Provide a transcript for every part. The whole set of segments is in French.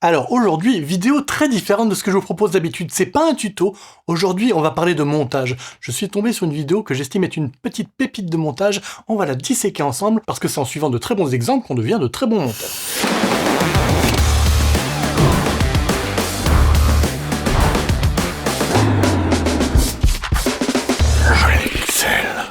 Alors aujourd'hui, vidéo très différente de ce que je vous propose d'habitude. C'est pas un tuto. Aujourd'hui, on va parler de montage. Je suis tombé sur une vidéo que j'estime être une petite pépite de montage. On va la disséquer ensemble parce que c'est en suivant de très bons exemples qu'on devient de très bons monteurs.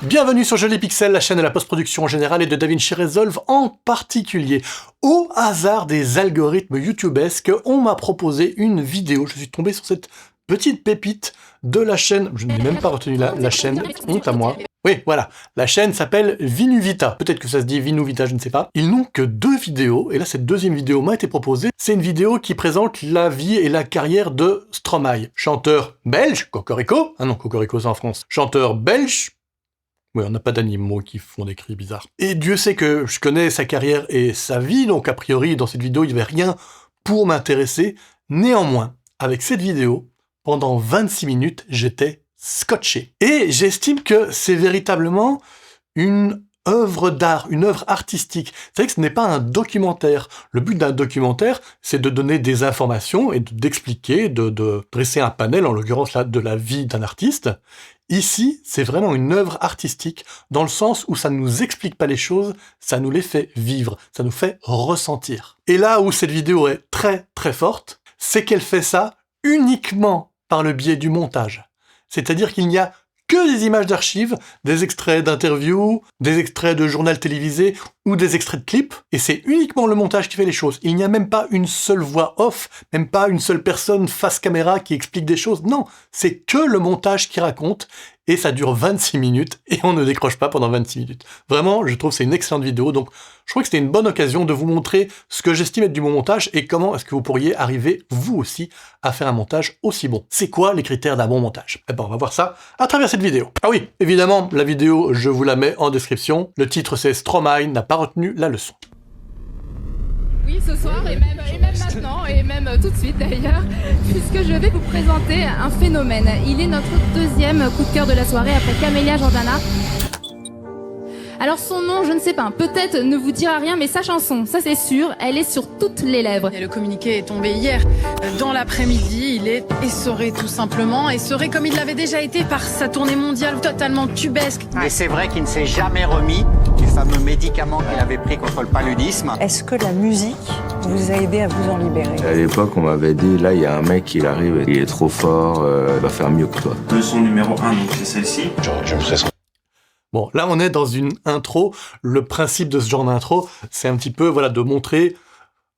Bienvenue sur Joli Pixel, la chaîne de la post-production en général et de DaVinci Resolve en particulier. Au hasard des algorithmes youtubesques, on m'a proposé une vidéo. Je suis tombé sur cette petite pépite de la chaîne. Je n'ai même pas retenu la chaîne, honte à moi. Oui, voilà, la chaîne s'appelle Vinuvita. Peut-être que ça se dit Vinuvita, je ne sais pas. Ils n'ont que 2 vidéos, et là cette deuxième vidéo m'a été proposée. C'est une vidéo qui présente la vie et la carrière de Stromae, chanteur belge, Cocorico. Ah non, Cocorico c'est en France. Chanteur belge. Oui, on n'a pas d'animaux qui font des cris bizarres. Et Dieu sait que je connais sa carrière et sa vie, donc a priori, dans cette vidéo, il n'y avait rien pour m'intéresser. Néanmoins, avec cette vidéo, pendant 26 minutes, j'étais scotché. Et j'estime que c'est véritablement une œuvre d'art, une œuvre artistique. C'est vrai que ce n'est pas un documentaire. Le but d'un documentaire, c'est de donner des informations et d'expliquer, de dresser un panel, en l'occurrence là, de la vie d'un artiste. Ici, c'est vraiment une œuvre artistique, dans le sens où ça ne nous explique pas les choses, ça nous les fait vivre, ça nous fait ressentir. Et là où cette vidéo est très très forte, c'est qu'elle fait ça uniquement par le biais du montage. C'est-à-dire qu'il n'y a que des images d'archives, des extraits d'interviews, des extraits de journal télévisé ou des extraits de clips, et c'est uniquement le montage qui fait les choses. Il n'y a même pas une seule voix off, même pas une seule personne face caméra qui explique des choses. Non, c'est que le montage qui raconte, et ça dure 26 minutes, et on ne décroche pas pendant 26 minutes. Vraiment, je trouve que c'est une excellente vidéo, donc je crois que c'était une bonne occasion de vous montrer ce que j'estime être du bon montage, et comment est-ce que vous pourriez arriver, vous aussi, à faire un montage aussi bon. C'est quoi les critères d'un bon montage? Eh ben, on va voir ça à travers cette vidéo. Ah oui, évidemment, la vidéo, je vous la mets en description. Le titre, c'est Stromae n'a pas retenu la leçon. Oui, ce soir, et même maintenant, et même tout de suite d'ailleurs, puisque je vais vous présenter un phénomène. Il est notre deuxième coup de cœur de la soirée après Camélia Jordana. Alors son nom, je ne sais pas, peut-être ne vous dira rien, mais sa chanson, ça c'est sûr, elle est sur toutes les lèvres. Et le communiqué est tombé hier. Dans l'après-midi, il est essoré tout simplement, essoré comme il l'avait déjà été par sa tournée mondiale totalement tubesque. Mais c'est vrai qu'il ne s'est jamais remis du fameux médicament qu'il avait pris contre le paludisme. Est-ce que la musique vous a aidé à vous en libérer? À l'époque, on m'avait dit, là, il y a un mec, il arrive, il est trop fort, il va faire mieux que toi. Leçon numéro 1, donc c'est celle-ci. Je me ferai son... Bon, là on est dans une intro. Le principe de ce genre d'intro, c'est un petit peu voilà, de montrer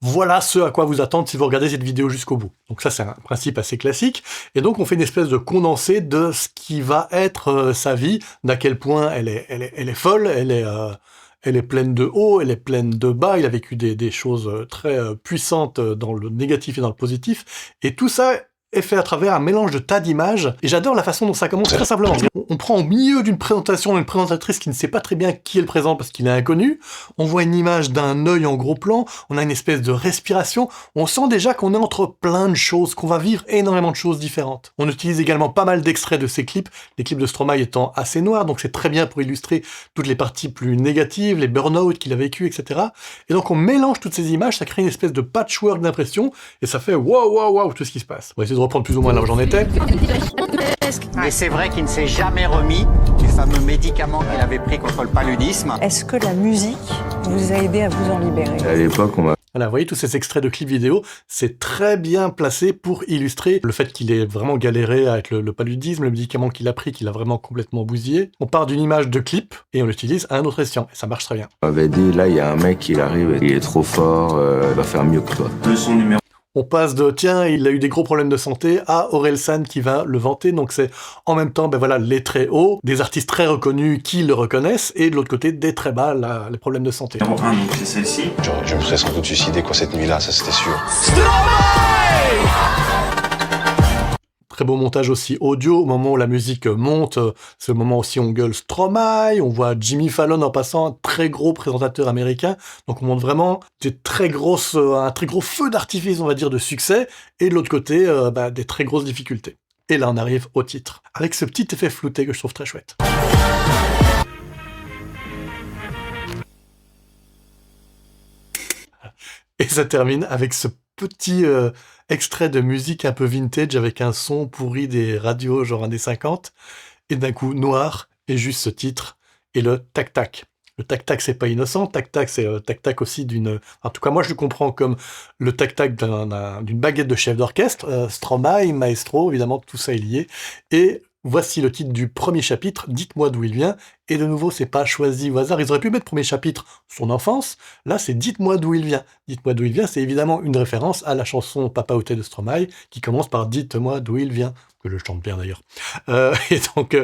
voilà ce à quoi vous attendre si vous regardez cette vidéo jusqu'au bout. Donc ça c'est un principe assez classique. Et donc on fait une espèce de condensé de ce qui va être sa vie, d'à quel point elle est folle, elle est pleine de hauts, elle est pleine de bas, il a vécu des choses très puissantes dans le négatif et dans le positif. Et tout ça est fait à travers un mélange de tas d'images, et j'adore la façon dont ça commence très simplement. On prend au milieu d'une présentation une présentatrice qui ne sait pas très bien qui elle présente parce qu'il est inconnu, on voit une image d'un œil en gros plan, on a une espèce de respiration, on sent déjà qu'on est entre plein de choses, qu'on va vivre énormément de choses différentes. On utilise également pas mal d'extraits de ces clips, les clips de Stromae étant assez noirs, donc c'est très bien pour illustrer toutes les parties plus négatives, les burn-out qu'il a vécu, etc. Et donc on mélange toutes ces images, ça crée une espèce de patchwork d'impression, et ça fait waouh waouh waouh tout ce qui se passe. On va essayer de reprendre plus ou moins là où j'en étais. Mais c'est vrai qu'il ne s'est jamais remis du fameux médicament qu'il avait pris contre le paludisme. Est-ce que la musique vous a aidé à vous en libérer? À l'époque, on m'a... Voilà, vous voyez tous ces extraits de clips vidéo, c'est très bien placé pour illustrer le fait qu'il ait vraiment galéré avec le paludisme, le médicament qu'il a pris, qu'il a vraiment complètement bousillé. On part d'une image de clip et on l'utilise à un autre escient, et ça marche très bien. On m'avait dit, là, il y a un mec, il arrive, il est trop fort, il va faire mieux que toi. Leçon numéro On passe de « tiens, il a eu des gros problèmes de santé » à Orelsan qui va le vanter, donc c'est en même temps, ben voilà, les très hauts, des artistes très reconnus qui le reconnaissent, et de l'autre côté, des très bas, les problèmes de santé. numéro 1, donc c'est celle-ci. Je me serais sans doute suicidé quoi cette nuit-là, ça c'était sûr. Très beau montage aussi audio, au moment où la musique monte, c'est le moment aussi où on gueule Stromae, on voit Jimmy Fallon en passant, un très gros présentateur américain, donc on montre vraiment un très gros feu d'artifice, on va dire, de succès, et de l'autre côté, des très grosses difficultés. Et là on arrive au titre, avec ce petit effet flouté que je trouve très chouette. Et ça termine avec ce petit extrait de musique un peu vintage avec un son pourri des radios genre années 50. Et d'un coup, noir, et juste ce titre, et le tac-tac. Le tac-tac, c'est pas innocent. Tac-tac, c'est tac-tac aussi d'une... En tout cas, moi, je le comprends comme le tac-tac d'une baguette de chef d'orchestre. Stromae, maestro, évidemment, tout ça est lié. Et voici le titre du premier chapitre, Dites-moi d'où il vient. Et de nouveau, c'est pas choisi au hasard. Ils auraient pu mettre premier chapitre, son enfance. Là, c'est Dites-moi d'où il vient. Dites-moi d'où il vient, c'est évidemment une référence à la chanson Papa Outé de Stromae, qui commence par Dites-moi d'où il vient, que je chante bien d'ailleurs. Et donc,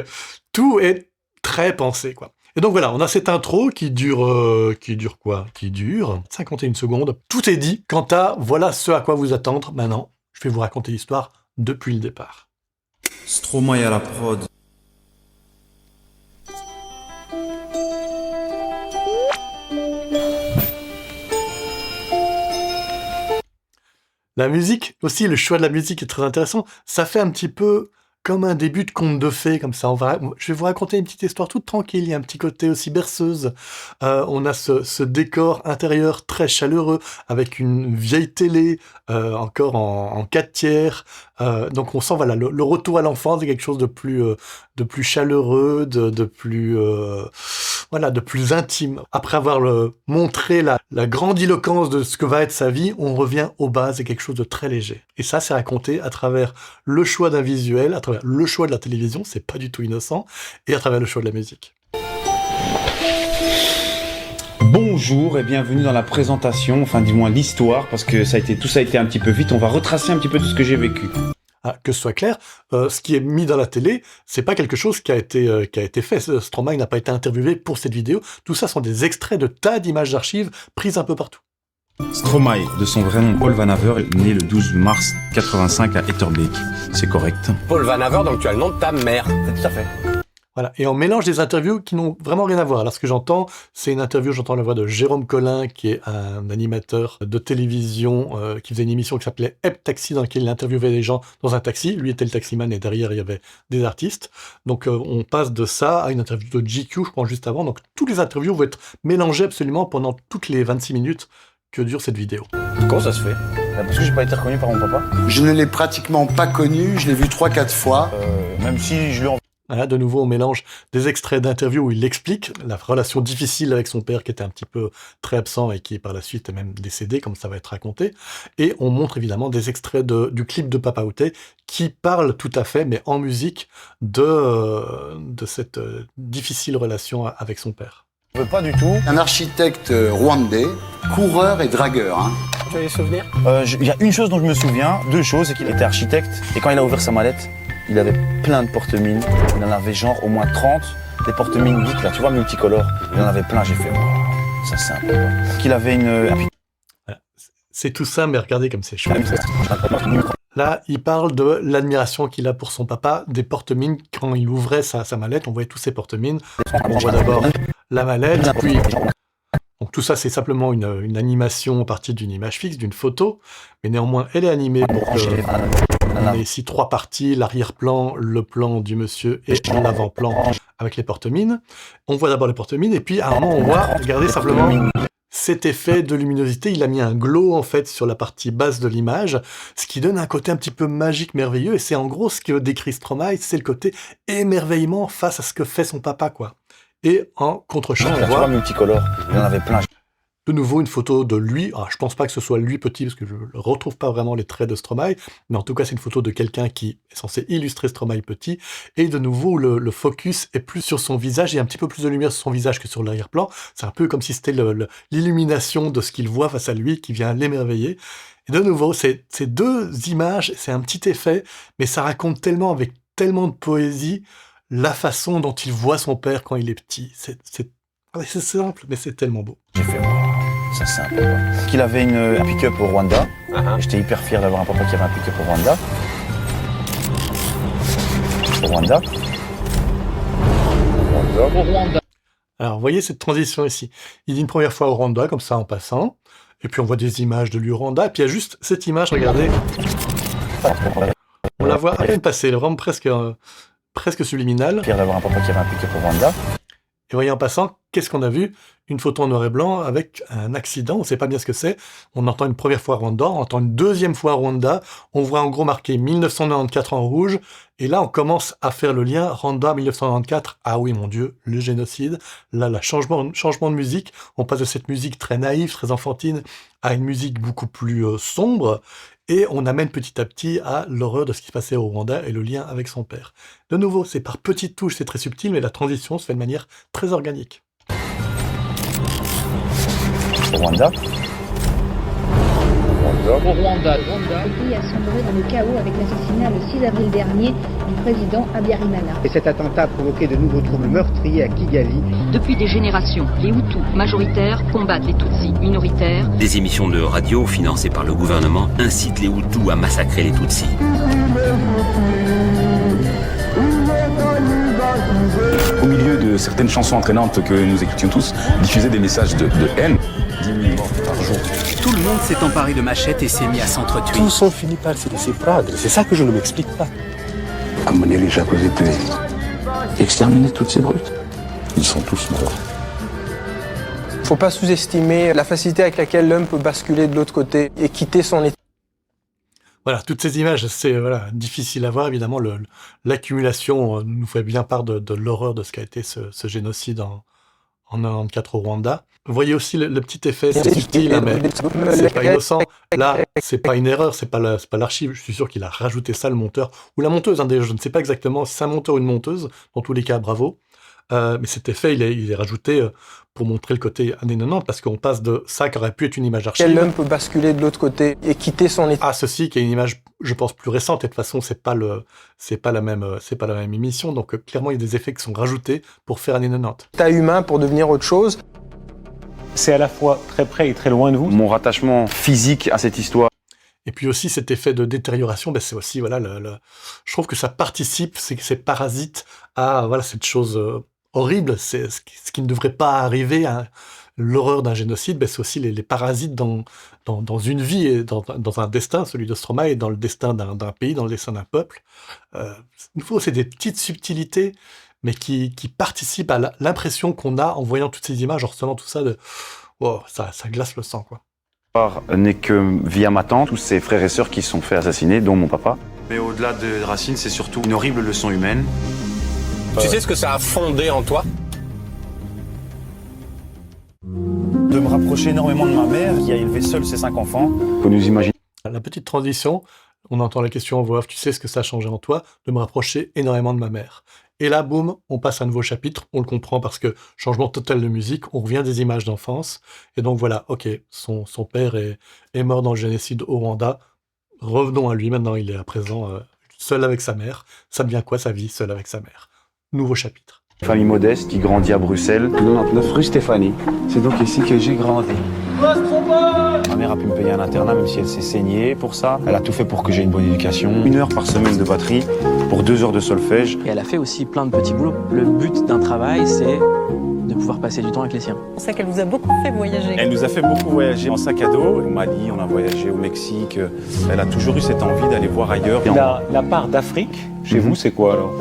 tout est très pensé, quoi. Et donc voilà, on a cette intro qui dure quoi ? Qui dure 51 secondes. Tout est dit quant à voilà ce à quoi vous attendre. Maintenant, je vais vous raconter l'histoire depuis le départ. Stromae à la prod. La musique, aussi, le choix de la musique est très intéressant. Ça fait un petit peu comme un début de conte de fées, comme ça. Je vais vous raconter une petite histoire toute tranquille. Il y a un petit côté aussi berceuse. On a ce décor intérieur très chaleureux, avec une vieille télé, encore en 4/3. Donc on sent voilà le retour à l'enfance, c'est quelque chose de plus chaleureux, de plus intime. Après avoir montré la grandiloquence de ce que va être sa vie, on revient aux bases, c'est quelque chose de très léger. Et ça, c'est raconté à travers le choix d'un visuel, à travers le choix de la télévision, c'est pas du tout innocent, et à travers le choix de la musique. Bonjour et bienvenue dans la présentation, enfin dis-moi l'histoire, parce que tout ça a été un petit peu vite, on va retracer un petit peu tout ce que j'ai vécu. Ah, que ce soit clair, ce qui est mis dans la télé, c'est pas quelque chose qui a été fait. Stromae n'a pas été interviewé pour cette vidéo. Tout ça sont des extraits de tas d'images d'archives prises un peu partout. Stromae, de son vrai nom Paul Van Haver, est né le 12 mars 85 à Etterbeek. C'est correct. Paul Van Haver, donc tu as le nom de ta mère. C'est tout à fait. Voilà, et on mélange des interviews qui n'ont vraiment rien à voir. Alors ce que j'entends, c'est une interview, j'entends la voix de Jérôme Collin, qui est un animateur de télévision, qui faisait une émission qui s'appelait Hep Taxi, dans laquelle il interviewait les gens dans un taxi. Lui était le taximan et derrière il y avait des artistes. Donc on passe de ça à une interview de GQ, je crois, juste avant. Donc toutes les interviews vont être mélangées absolument pendant toutes les 26 minutes que dure cette vidéo. Comment ça se fait ? Parce que j'ai pas été reconnu par mon papa. Je ne l'ai pratiquement pas connu, je l'ai vu 3-4 fois. Même si je lui en... Voilà, de nouveau, on mélange des extraits d'interviews où il explique la relation difficile avec son père qui était un petit peu très absent et qui par la suite est même décédé, comme ça va être raconté. Et on montre évidemment des extraits du clip de Papa Outé qui parle tout à fait, mais en musique, de cette difficile relation avec son père. Je veux pas du tout. Un architecte rwandais, coureur et dragueur. Hein. Tu as des souvenirs ? Il y a une chose dont je me souviens, deux choses, c'est qu'il était architecte. Et quand il a ouvert sa mallette, il avait plein de porte-mines. Il en avait genre au moins 30. Des porte-mines geeks, là, tu vois, multicolores. Il en avait plein, j'ai fait, waouh, ça c'est un peu... Qu'il avait Voilà. C'est tout ça, mais regardez comme c'est chouette. Là, il parle de l'admiration qu'il a pour son papa, des porte-mines. Quand il ouvrait sa mallette, on voyait tous ces porte-mines. On voit d'abord la mallette, puis... Donc tout ça, c'est simplement une animation à partir d'une image fixe, d'une photo, mais néanmoins, elle est animée pour que... On a ici 3 parties, l'arrière-plan, le plan du monsieur et en avant-plan avec les porte-mines. On voit d'abord les porte-mines, et puis à un moment, on voit, regardez simplement, cet effet de luminosité. Il a mis un glow, en fait, sur la partie basse de l'image, ce qui donne un côté un petit peu magique, merveilleux, et c'est en gros ce que décrit Stromae, c'est le côté émerveillement face à ce que fait son papa, quoi. Et en contre-champ, on voit... multicolore, il en avait plein. De nouveau, une photo de lui. Alors, je pense pas que ce soit lui petit, parce que je ne retrouve pas vraiment les traits de Stromae, mais en tout cas, c'est une photo de quelqu'un qui est censé illustrer Stromae petit. Et de nouveau, le focus est plus sur son visage, et un petit peu plus de lumière sur son visage que sur l'arrière-plan. C'est un peu comme si c'était l'illumination de ce qu'il voit face à lui qui vient l'émerveiller. Et de nouveau, c'est deux images, c'est un petit effet, mais ça raconte tellement, avec tellement de poésie, la façon dont il voit son père quand il est petit. C'est simple, mais c'est tellement beau. J'ai fait, waouh, ça c'est un peu... Qu'il avait un pick-up au Rwanda. J'étais hyper fier d'avoir un papa qui avait un pick-up au Rwanda. Au Rwanda. Alors, vous voyez cette transition ici. Il dit une première fois au Rwanda, comme ça, en passant. Et puis, on voit des images de lui au Rwanda. Et puis, il y a juste cette image, regardez. On la voit à peine passer. Elle est vraiment presque subliminale. Fier d'avoir un papa qui avait un pick-up au Rwanda. Et voyez en passant, qu'est-ce qu'on a vu? Une photo en noir et blanc avec un accident, on ne sait pas bien ce que c'est. On entend une première fois Rwanda, on entend une deuxième fois Rwanda, on voit en gros marqué 1994 en rouge, et là on commence à faire le lien, Rwanda 1994, ah oui mon Dieu, le génocide. Là, changement de musique, on passe de cette musique très naïve, très enfantine, à une musique beaucoup plus sombre, et on amène petit à petit à l'horreur de ce qui se passait au Rwanda et le lien avec son père. De nouveau, c'est par petites touches, c'est très subtil, mais la transition se fait de manière très organique. Rwanda. Au Rwanda. Le pays a sombré dans le chaos avec l'assassinat le 6 avril dernier du président Habyarimana. Et cet attentat a provoqué de nouveaux troubles meurtriers à Kigali. Depuis des générations, les Hutus majoritaires combattent les Tutsis minoritaires. Des émissions de radio financées par le gouvernement incitent les Hutus à massacrer les Tutsis. Au milieu de certaines chansons entraînantes que nous écoutions tous, diffusaient des messages de haine. 10 000 morts par jour. Tout le monde s'est emparé de machettes et s'est mis à s'entretuer. Tous ont fini par se laisser prendre. C'est ça que je ne m'explique pas. Amener les Jacques aux épées. Exterminer toutes ces brutes. Ils sont tous morts. Faut pas sous-estimer la facilité avec laquelle l'homme peut basculer de l'autre côté et quitter son état. Voilà, toutes ces images, c'est difficile à voir. Évidemment, l'accumulation nous fait bien part de l'horreur de ce qu'a été ce génocide en 94 au Rwanda. Vous voyez aussi le petit effet, c'est subtil, mais c'est pas innocent. Là, c'est pas une erreur, c'est pas l'archive. Je suis sûr qu'il a rajouté ça, le monteur, ou la monteuse. Je ne sais pas exactement si c'est un monteur ou une monteuse. Dans tous les cas, bravo. Mais cet effet, il est rajouté pour montrer le côté années 90, parce qu'on passe de ça qui aurait pu être une image d'archive. Quel homme peut basculer de l'autre côté et quitter son état. À ceci qui est une image, je pense, plus récente. Et de toute façon, c'est pas la même émission. Donc clairement, il y a des effets qui sont rajoutés pour faire années 90. État humain pour devenir autre chose. C'est à la fois très près et très loin de vous. Mon rattachement physique à cette histoire. Et puis aussi cet effet de détérioration, c'est aussi je trouve que ça participe, c'est parasite à cette chose horrible, c'est ce qui ne devrait pas arriver. L'horreur d'un génocide, c'est aussi les parasites dans une vie et dans un destin, celui de Stromae, et dans le destin d'un pays, dans le destin d'un peuple. C'est des petites subtilités, mais qui participent à l'impression qu'on a en voyant toutes ces images, en recevant tout ça, ça glace le sang, quoi. N'est que via ma tante, tous ses frères et sœurs qui se sont fait assassiner, dont mon papa. Mais au-delà de Racine, c'est surtout une horrible leçon humaine. Tu sais ce que ça a fondé en toi? De me rapprocher énormément de ma mère, qui a élevé seule ses 5 enfants. Faut nous imaginer. La petite transition, on entend la question en voix off, tu sais ce que ça a changé en toi? De me rapprocher énormément de ma mère. Et là, boum, on passe à un nouveau chapitre, on le comprend parce que changement total de musique, on revient des images d'enfance, et donc voilà, ok, son père est mort dans le génocide au Rwanda, revenons à lui, maintenant il est à présent seul avec sa mère, ça devient quoi sa vie, seul avec sa mère? Nouveau chapitre. Famille modeste qui grandit à Bruxelles. 99 rue Stéphanie. C'est donc ici que j'ai grandi. Ma mère a pu me payer un internat, même si elle s'est saignée pour ça. Elle a tout fait pour que j'ai une bonne éducation. 1 heure par semaine de batterie pour 2 heures de solfège. Et elle a fait aussi plein de petits boulots. Le but d'un travail, c'est de pouvoir passer du temps avec les siens. On sait qu'elle vous a beaucoup fait voyager. Elle nous a fait beaucoup voyager en sac à dos. Au Mali, on a voyagé au Mexique. Elle a toujours eu cette envie d'aller voir ailleurs. La part d'Afrique, chez vous, c'est quoi alors?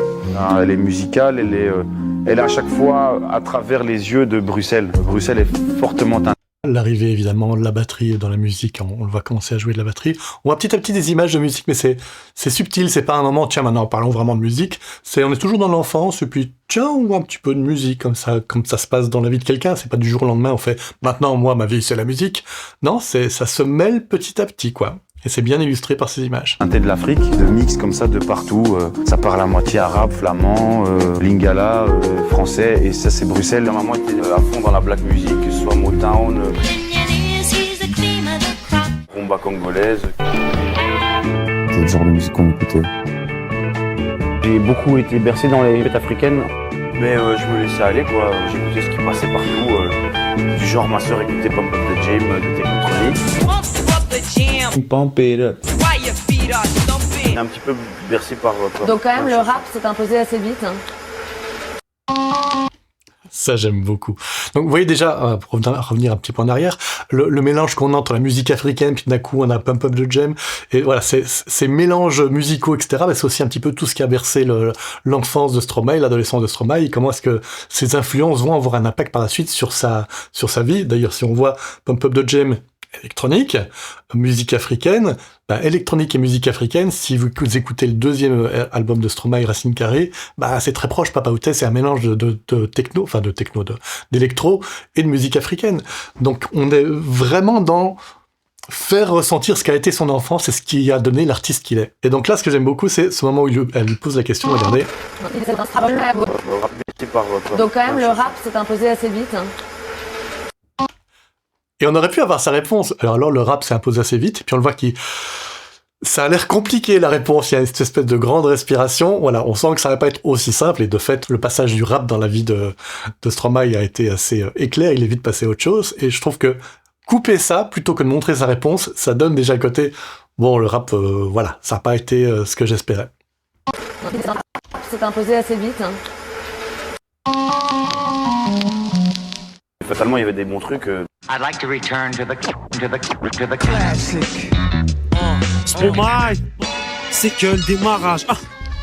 Elle est musicale, elle est à chaque fois à travers les yeux de Bruxelles. Bruxelles est fortement teintée. L'arrivée évidemment de la batterie dans la musique, on le voit commencer à jouer de la batterie. On voit petit à petit des images de musique, mais c'est subtil, c'est pas un moment, tiens maintenant parlons vraiment de musique, on est toujours dans l'enfance, et puis tiens on voit un petit peu de musique, comme ça se passe dans la vie de quelqu'un, c'est pas du jour au lendemain on fait, maintenant moi ma vie c'est la musique, non, ça se mêle petit à petit quoi. Et c'est bien illustré par ces images. Un thé de l'Afrique, de mix comme ça de partout. Ça parle à moitié arabe, flamand, lingala, français. Et ça, c'est Bruxelles. La maman était à fond dans la black music, que ce soit Motown, rumba congolaise. C'est le genre de musique qu'on écoutait. J'ai beaucoup été bercé dans les fêtes africaines. Mais je me laissais aller, quoi. J'écoutais ce qui passait partout. Du genre, ma sœur écoutait Pump Up the Jam de Technotronic. Pump it up. Un petit peu bercé par... Donc quand même, le rap s'est imposé assez vite. Ça, j'aime beaucoup. Donc, vous voyez déjà, pour revenir un petit peu en arrière, le mélange qu'on a entre la musique africaine, puis d'un coup, on a Pump Up the Jam, et voilà, ces mélanges musicaux, etc., mais c'est aussi un petit peu tout ce qui a bercé l'enfance de Stromae, l'adolescence de Stromae, comment est-ce que ces influences vont avoir un impact par la suite sur sa vie. D'ailleurs, si on voit Pump Up the Jam, électronique, musique africaine, électronique et musique africaine, si vous écoutez le deuxième album de Stromae, Racine Carrée, c'est très proche, Papa Outé, c'est un mélange d'électro et de musique africaine. Donc on est vraiment dans faire ressentir ce qu'a été son enfance et ce qui a donné l'artiste qu'il est. Et donc là, ce que j'aime beaucoup, c'est ce moment où elle lui pose la question, regardez. Donc quand même, le rap s'est imposé assez vite. Et on aurait pu avoir sa réponse. Alors le rap s'est imposé assez vite, et puis on le voit ça a l'air compliqué la réponse, il y a cette espèce de grande respiration, voilà, on sent que ça va pas être aussi simple, et de fait, le passage du rap dans la vie de Stromae a été assez éclair, il est vite passé à autre chose, et je trouve que couper ça, plutôt que de montrer sa réponse, ça donne déjà le côté, bon, le rap, voilà, ça n'a pas été ce que j'espérais. C'est imposé assez vite. Fatalement, il y avait des bons trucs. I'd like to return to the classic. Stromae, c'est que le démarrage.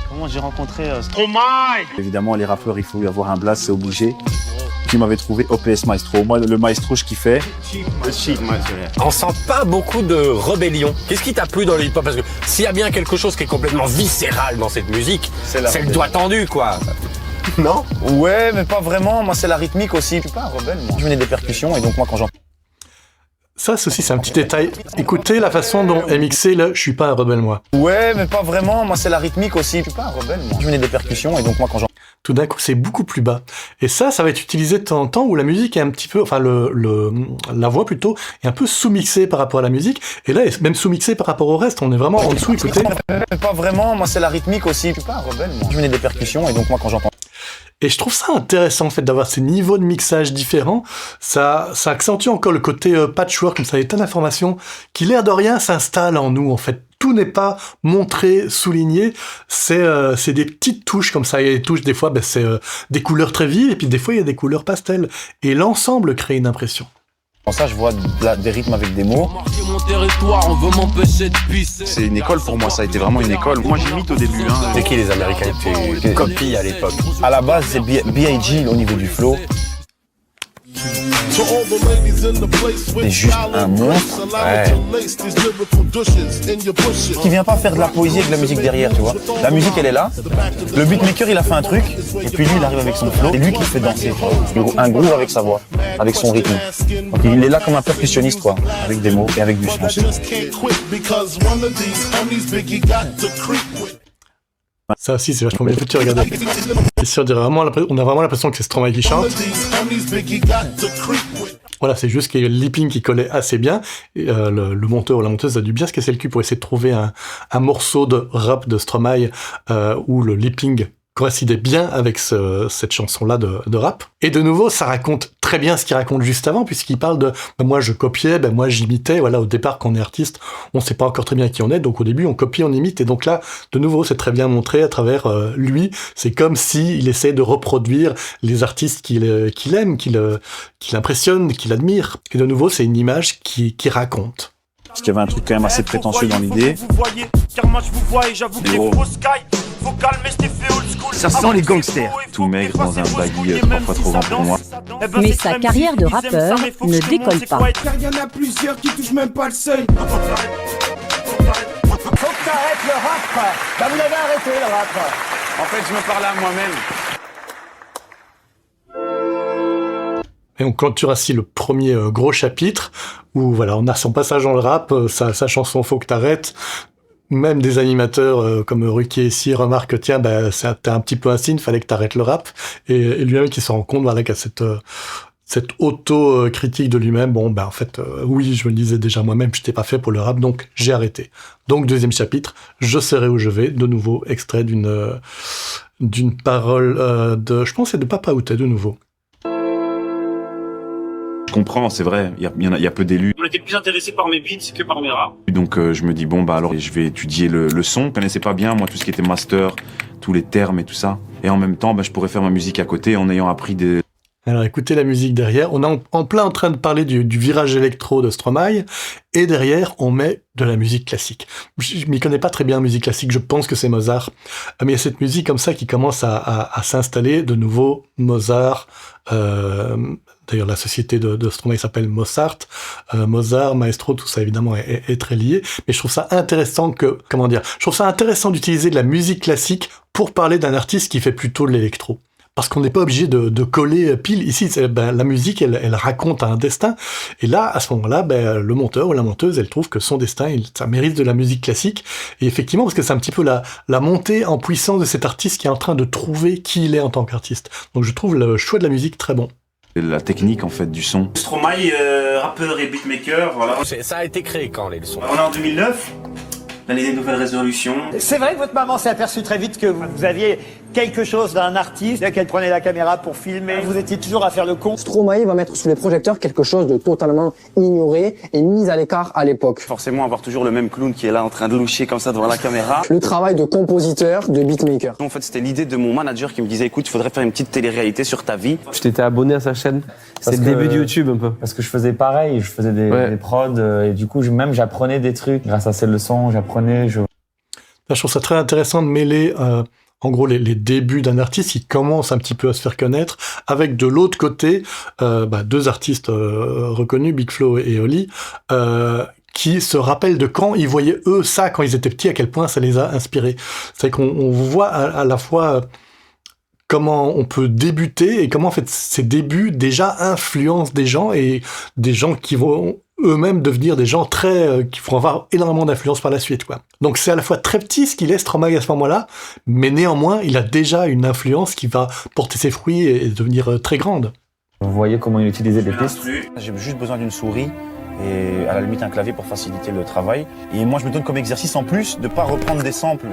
Comment j'ai rencontré Stromae? Évidemment, les rappeurs, il faut y avoir un blast, c'est obligé. Qui m'avait trouvé OPS Maestro. Moi, le maestro, je kiffais. On sent pas beaucoup de rébellion. Qu'est-ce qui t'a plu dans le hip-hop? Parce que s'il y a bien quelque chose qui est complètement viscéral dans cette musique, c'est le doigt tendu, quoi. Non? Ouais, mais pas vraiment. Moi, c'est la rythmique aussi. Je suis pas un rebelle, moi. Je venais des percussions, et donc moi, quand j'entends... Ça, ceci, c'est un petit détail. Écoutez la façon dont est mixé le « je suis pas un rebelle, moi ». Ouais, mais pas vraiment. Moi, c'est la rythmique aussi. Je suis pas un rebelle, moi. Je venais des percussions, et donc moi, quand j'entends... Tout d'un coup, c'est beaucoup plus bas. Et ça va être utilisé de temps en temps où la musique est un petit peu, enfin, la voix plutôt, est un peu sous-mixée par rapport à la musique. Et là, elle est même sous-mixée par rapport au reste. On est vraiment en dessous, écoutez. Pas vraiment. Moi, c'est la rythmique aussi. Je suis pas un rebelle, moi. Je venais des percussions, et donc moi, quand j'entends... Et je trouve ça intéressant, en fait, d'avoir ces niveaux de mixage différents. Ça accentue encore le côté patchwork, comme ça, il y a tas d'informations qui, l'air de rien, s'installent en nous, en fait. Tout n'est pas montré, souligné, c'est des petites touches comme ça. Il y a des touches, des fois, c'est des couleurs très vives, et puis des fois, il y a des couleurs pastel. Et l'ensemble crée une impression. Ça, je vois des rythmes avec des mots. C'est une école pour moi, ça a été vraiment une école. Moi, j'imite au début. C'est qui les Américains qui copient à l'époque? À la base, c'est B.I.G. au niveau du flow. C'est juste un monstre. Ouais. Qui vient pas faire de la poésie avec de la musique derrière, tu vois. La musique, elle est là. Le beatmaker, il a fait un truc. Et puis lui, il arrive avec son flow. C'est lui qui fait danser. Un groove avec sa voix, avec son rythme. Donc il est là comme un percussionniste, quoi. Avec des mots et avec du son. Ça aussi, c'est vachement bien foutu, regardez. C'est sûr, on a vraiment l'impression que c'est Stromae qui chante. Voilà, c'est juste qu'il y a le lipping qui collait assez bien. Et, le monteur ou la monteuse a dû bien se casser le cul pour essayer de trouver un morceau de rap de Stromae où le lipping coïncidait bien avec cette chanson-là de rap. Et de nouveau, ça raconte très bien ce qu'il raconte juste avant, puisqu'il parle de moi je copiais, moi j'imitais. Voilà, au départ, quand on est artiste, on sait pas encore très bien qui on est, donc au début on copie, on imite, et donc là, de nouveau, c'est très bien montré à travers lui. C'est comme s'il essaie de reproduire les artistes qu'il aime, qu'il impressionne, qu'il admire. Et de nouveau, c'est une image qui raconte. Parce qu'il y avait un truc quand même assez prétentieux dans l'idée. Ça sent les gangsters. Tout maigre dans un baggy 3 fois trop grand pour moi. Mais sa carrière de rappeur ne décolle pas. Il y en a plusieurs qui touchent même pas le seuil. Faut que t'arrêtes le rap. Vous avez arrêté le rap. En fait, je me parlais à moi-même. Et donc, quand tu rassis le premier gros chapitre, où voilà, on a son passage dans le rap, sa chanson Faut que t'arrêtes, même des animateurs comme Ruquier ici remarquent, tiens, t'es un petit peu un signe, fallait que t'arrêtes le rap, et lui-même qui se rend compte, voilà, qu'à cette auto-critique de lui-même, en fait, oui, je me le disais déjà moi-même, je n'étais pas fait pour le rap, donc j'ai arrêté. Donc, deuxième chapitre, je serai où je vais, de nouveau, extrait d'une parole je pense c'est de Papa Outé, de nouveau. Je comprends, c'est vrai, il y a peu d'élus. On était plus intéressés par mes beats que par mes raps. Donc je me dis, alors je vais étudier le son. Je connaissais pas bien, moi, tout ce qui était master, tous les termes et tout ça. Et en même temps, je pourrais faire ma musique à côté en ayant appris des... Alors écoutez la musique derrière, on est en plein en train de parler du virage électro de Stromae, et derrière on met de la musique classique. Je m'y connais pas très bien en musique classique, je pense que c'est Mozart, mais il y a cette musique comme ça qui commence à s'installer, de nouveau Mozart, d'ailleurs la société de Stromae s'appelle Mozart, Mozart, Maestro, tout ça évidemment est très lié, mais je trouve ça intéressant d'utiliser de la musique classique pour parler d'un artiste qui fait plutôt de l'électro. Parce qu'on n'est pas obligé de coller pile. Ici, la musique, elle raconte un destin. Et là, à ce moment-là, le monteur ou la monteuse, elle trouve que son destin, ça mérite de la musique classique. Et effectivement, parce que c'est un petit peu la montée en puissance de cet artiste qui est en train de trouver qui il est en tant qu'artiste. Donc je trouve le choix de la musique très bon. La technique en fait du son. Stromae, rappeur et beatmaker, voilà. Ça a été créé quand, les leçons? On est en 2009. L'année des nouvelles résolutions. C'est vrai que votre maman s'est aperçue très vite que vous aviez quelque chose d'un artiste, qu'elle prenait la caméra pour filmer. Vous étiez toujours à faire le con. Stromae va mettre sous les projecteurs quelque chose de totalement ignoré et mis à l'écart à l'époque. Forcément, avoir toujours le même clown qui est là en train de loucher comme ça devant la caméra. Le travail de compositeur, de beatmaker. En fait, c'était l'idée de mon manager qui me disait, écoute, il faudrait faire une petite télé-réalité sur ta vie. Je t'étais abonné à sa chaîne. C'est le début de YouTube un peu. Parce que je faisais pareil, je faisais des prods et du coup, même j'apprenais des trucs. Grâce à ces leçons, Je trouve ça très intéressant de mêler en gros les débuts d'un artiste qui commence un petit peu à se faire connaître, avec de l'autre côté deux artistes reconnus, Big Flo et Oli, qui se rappellent de quand ils voyaient eux ça quand ils étaient petits, à quel point ça les a inspirés. C'est qu'on voit à la fois comment on peut débuter et comment en fait ces débuts déjà influencent des gens, et des gens qui vont eux-mêmes devenir des gens qui vont avoir énormément d'influence par la suite, quoi. Donc c'est à la fois très petit ce qu'il est Stromae à ce moment-là, mais néanmoins il a déjà une influence qui va porter ses fruits et devenir très grande. Vous voyez comment il utilisait les pistes. J'ai juste besoin d'une souris et à la limite un clavier pour faciliter le travail. Et moi je me donne comme exercice en plus de pas reprendre des samples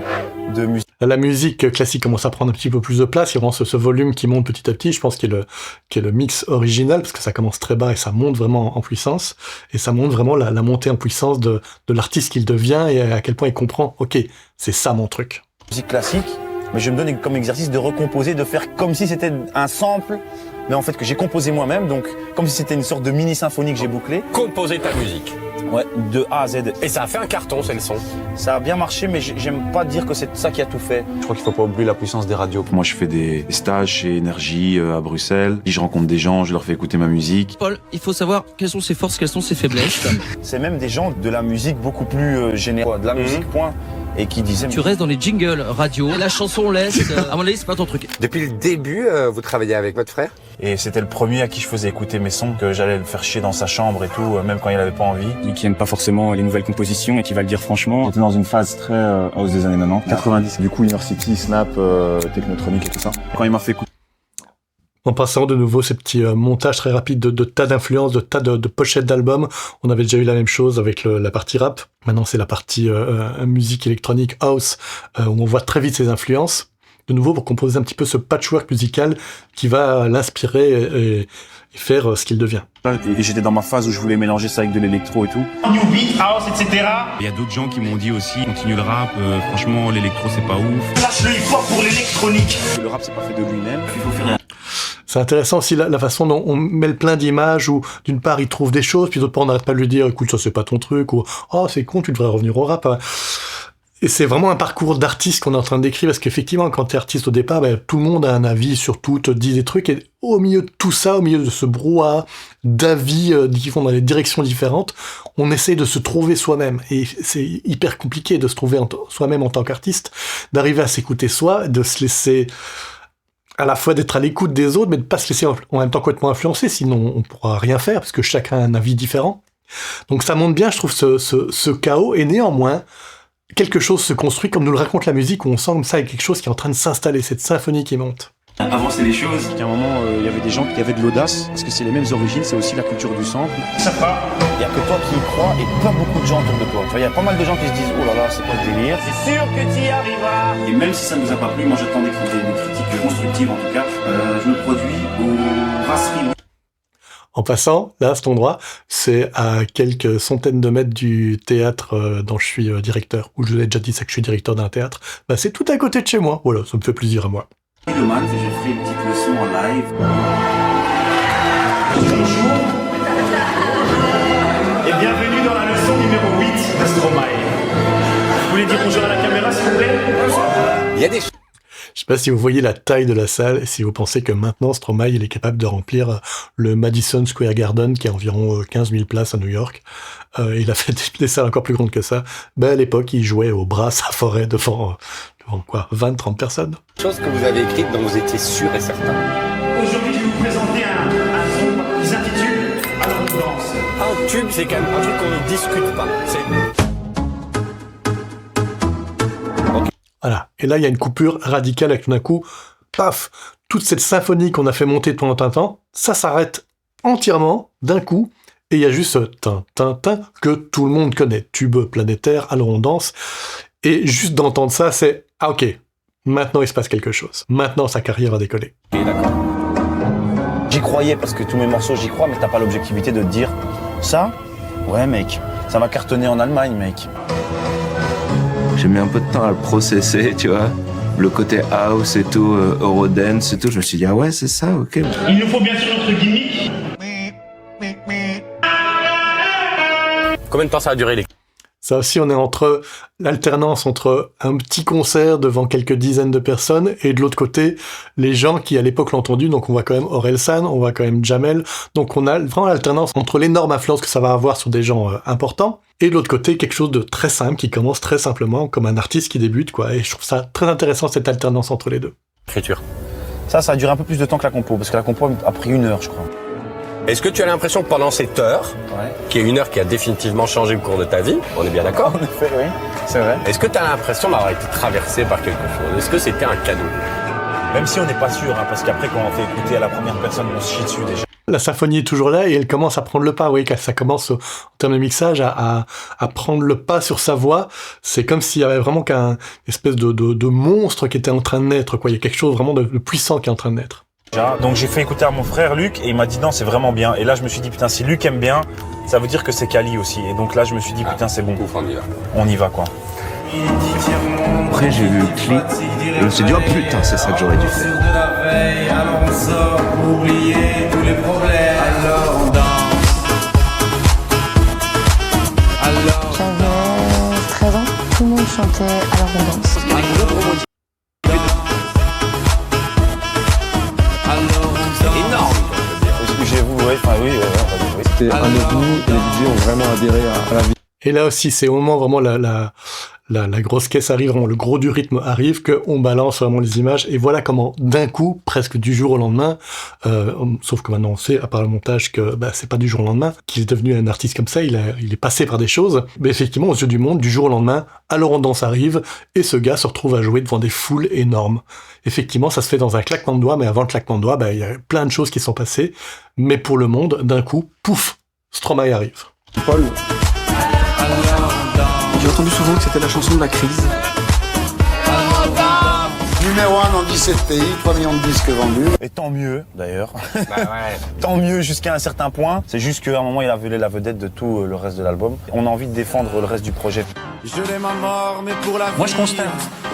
de musique. La musique classique commence à prendre un petit peu plus de place, il y a vraiment ce volume qui monte petit à petit, je pense qu'il est le mix original, parce que ça commence très bas et ça monte vraiment en puissance, et ça montre vraiment la montée en puissance de l'artiste qu'il devient, et à quel point il comprend, ok, c'est ça mon truc. Musique classique, mais je me donne comme exercice de recomposer, de faire comme si c'était un sample, mais en fait que j'ai composé moi-même, donc comme si c'était une sorte de mini-symphonie que j'ai bouclée. Composer ta musique. Ouais, de A à Z. Et ça a fait un carton, c'est le son. Ça a bien marché, mais j'aime pas dire que c'est ça qui a tout fait. Je crois qu'il faut pas oublier la puissance des radios. Moi, je fais des stages chez Énergie à Bruxelles. Je rencontre des gens, je leur fais écouter ma musique. Paul, il faut savoir quelles sont ses forces, quelles sont ses faiblesses. C'est même des gens de la musique beaucoup plus générale, de la musique point, et qui disaient... Tu restes dans les jingles radio, et la chanson laisse, à mon avis, c'est pas ton truc. Depuis le début, vous travaillez avec votre frère? Et c'était le premier à qui je faisais écouter mes sons, que j'allais le faire chier dans sa chambre et tout, même quand il avait pas envie. Et qui n'aime pas forcément les nouvelles compositions et qui va le dire franchement. J'étais dans une phase très house des années 90, 90. Du coup, University, Snap, Technotronic et tout ça. Quand il m'a fait écouter... En passant de nouveau ces petits montages très rapides de tas d'influences, de tas de pochettes d'albums. On avait déjà eu la même chose avec la partie rap. Maintenant, c'est la partie musique électronique, house, où on voit très vite ces influences. De nouveau, pour composer un petit peu ce patchwork musical qui va l'inspirer et faire ce qu'il devient. Et j'étais dans ma phase où je voulais mélanger ça avec de l'électro et tout. New beat, house, etc. Il y a d'autres gens qui m'ont dit aussi, continue le rap, franchement l'électro c'est pas ouf. Lâche le hip-hop pour l'électronique. Le rap c'est pas fait de lui-même, il faut faire... C'est intéressant aussi la façon dont on mêle plein d'images où d'une part il trouve des choses, puis d'autre part on n'arrête pas de lui dire écoute ça c'est pas ton truc, ou oh c'est con tu devrais revenir au rap. Et c'est vraiment un parcours d'artiste qu'on est en train de décrire, parce qu'effectivement, quand t'es artiste au départ, tout le monde a un avis sur tout, te dit des trucs, et au milieu de tout ça, au milieu de ce brouhaha d'avis qui vont dans des directions différentes, on essaye de se trouver soi-même. Et c'est hyper compliqué de se trouver soi-même en tant qu'artiste, d'arriver à s'écouter soi, de se laisser... à la fois d'être à l'écoute des autres, mais de pas se laisser en même temps complètement influencer, sinon on pourra rien faire, parce que chacun a un avis différent. Donc ça montre bien, je trouve, ce chaos, et néanmoins, quelque chose se construit, comme nous le raconte la musique, où on sent comme ça, il y a quelque chose qui est en train de s'installer, cette symphonie qui monte. Avancer les choses. À un moment, il y avait des gens qui avaient de l'audace, parce que c'est les mêmes origines, c'est aussi la culture du sample. Ça part. Il n'y a que toi qui y crois et pas beaucoup de gens autour de toi. Il y a pas mal de gens qui se disent oh là là, c'est pas le délire. C'est sûr que tu y arriveras. Et même si ça nous a pas plu, moi j'attendais qu'il y ait des critiques constructives en tout cas. Je me produis aux brasseries. En passant, là, à cet endroit, c'est à quelques centaines de mètres du théâtre dont je suis directeur, où je vous ai déjà dit ça que je suis directeur d'un théâtre. C'est tout à côté de chez moi. Voilà, ça me fait plaisir à moi. J'ai fait une petite leçon en live. Bonjour. Et bienvenue dans la leçon numéro 8 de Stromae. Vous voulez dire bonjour à la caméra, s'il vous plaît? Il y a des... Je sais pas si vous voyez la taille de la salle et si vous pensez que maintenant Stromae il est capable de remplir le Madison Square Garden qui a environ 15 000 places à New York. Il a fait des salles encore plus grandes que ça. Ben à l'époque, il jouait au Brass à Forêt devant quoi, 20-30 personnes. Chose que vous avez écrite dont vous étiez sûr et certain. Aujourd'hui, je vais vous présenter un son qui s'intitule Alors on danse. Un tube, c'est quand même un truc qu'on ne discute pas. Voilà. Et là, il y a une coupure radicale avec tout d'un coup, paf, toute cette symphonie qu'on a fait monter pendant un temps, ça s'arrête entièrement d'un coup. Et il y a juste tin que tout le monde connaît. Tube planétaire, alors on danse. Et juste d'entendre ça, c'est ah ok, maintenant il se passe quelque chose. Maintenant sa carrière va décoller. Ok, d'accord. J'y croyais parce que tous mes morceaux j'y crois, mais t'as pas l'objectivité de te dire ça. Ouais mec, ça va cartonner en Allemagne mec. J'ai mis un peu de temps à le processer, tu vois. Le côté house et tout, Eurodance et tout. Je me suis dit ah ouais c'est ça, ok. Il nous faut bien sûr notre gimmick. Combien de temps ça a duré les... Ça aussi, on est entre l'alternance entre un petit concert devant quelques dizaines de personnes et de l'autre côté, les gens qui à l'époque l'ont entendu. Donc on voit quand même Orelsan, on voit quand même Jamel. Donc on a vraiment l'alternance entre l'énorme influence que ça va avoir sur des gens importants et de l'autre côté, quelque chose de très simple qui commence très simplement comme un artiste qui débute, quoi. Et je trouve ça très intéressant cette alternance entre les deux. Écriture. Ça a duré un peu plus de temps que la compo, parce que la compo a pris 1 heure je crois. Est-ce que tu as l'impression que pendant cette heure, qui est 1 heure qui a définitivement changé le cours de ta vie, on est bien d'accord? En effet, oui, c'est vrai. Est-ce que tu as l'impression d'avoir été traversé par quelque chose? Est-ce que c'était un cadeau? Même si on n'est pas sûr, hein, parce qu'après quand on fait écouter à la première personne, on se chie dessus déjà. La symphonie est toujours là et elle commence à prendre le pas, oui, quand ça commence en termes de mixage à prendre le pas sur sa voix. C'est comme s'il y avait vraiment qu'un espèce de monstre qui était en train de naître, quoi. Il y a quelque chose vraiment de puissant qui est en train de naître. Donc j'ai fait écouter à mon frère Luc et il m'a dit non c'est vraiment bien. Et là je me suis dit putain si Luc aime bien, ça veut dire que c'est quali aussi. Et donc là je me suis dit putain c'est bon, on y va quoi. Après j'ai vu le clip, je me suis dit oh putain c'est ça que j'aurais dû faire. Alors on sort pour oublier tous les problèmes. Alors on danse. J'avais 13 ans, tout le monde chantait Alors on danse. Énorme. J'ai vous, oui. C'était un ovni et les DJ ont vraiment adhéré à la vie. Et là aussi, c'est au moment vraiment la grosse caisse arrive, vraiment le gros du rythme arrive, qu'on balance vraiment les images. Et voilà comment, d'un coup, presque du jour au lendemain, sauf que maintenant on sait, à part le montage, que c'est pas du jour au lendemain, qu'il est devenu un artiste comme ça, il est passé par des choses. Mais effectivement, aux yeux du monde, du jour au lendemain, Alors on danse arrive, et ce gars se retrouve à jouer devant des foules énormes. Effectivement, ça se fait dans un claquement de doigts, mais avant le claquement de doigts, il y a plein de choses qui sont passées. Mais pour le monde, d'un coup, pouf, Stromae arrive. Paul. J'ai entendu souvent que c'était la chanson de la crise. Numéro 1 dans 17 pays, 3 millions de disques vendus. Et tant mieux d'ailleurs. Tant mieux jusqu'à un certain point. C'est juste qu'à un moment il a volé la vedette de tout le reste de l'album. On a envie de défendre le reste du projet. Je l'aime à mort, mais pour la vie. Moi je constate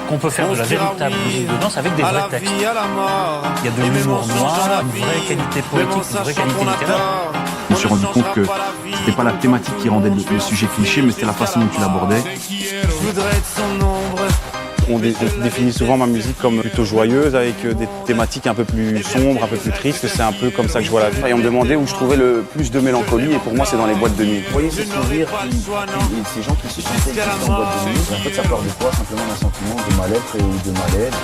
qu'on peut faire de la véritable musique de danse avec des vrais textes. Il y a de l'humour noir, une vraie qualité poétique, une vraie qualité littéraire. Je me suis rendu compte que c'était pas la thématique qui rendait le sujet cliché, mais c'était la façon dont tu l'abordais. On définit souvent ma musique comme plutôt joyeuse, avec des thématiques un peu plus sombres, un peu plus tristes. C'est un peu comme ça que je vois la vie. Et on me demandait où je trouvais le plus de mélancolie, et pour moi c'est dans les boîtes de nuit. Vous voyez ces sourires, ces gens qui se sentaient juste en boîte de nuit, et en fait ça part de quoi? Simplement d'un sentiment de mal-être et de mal-être.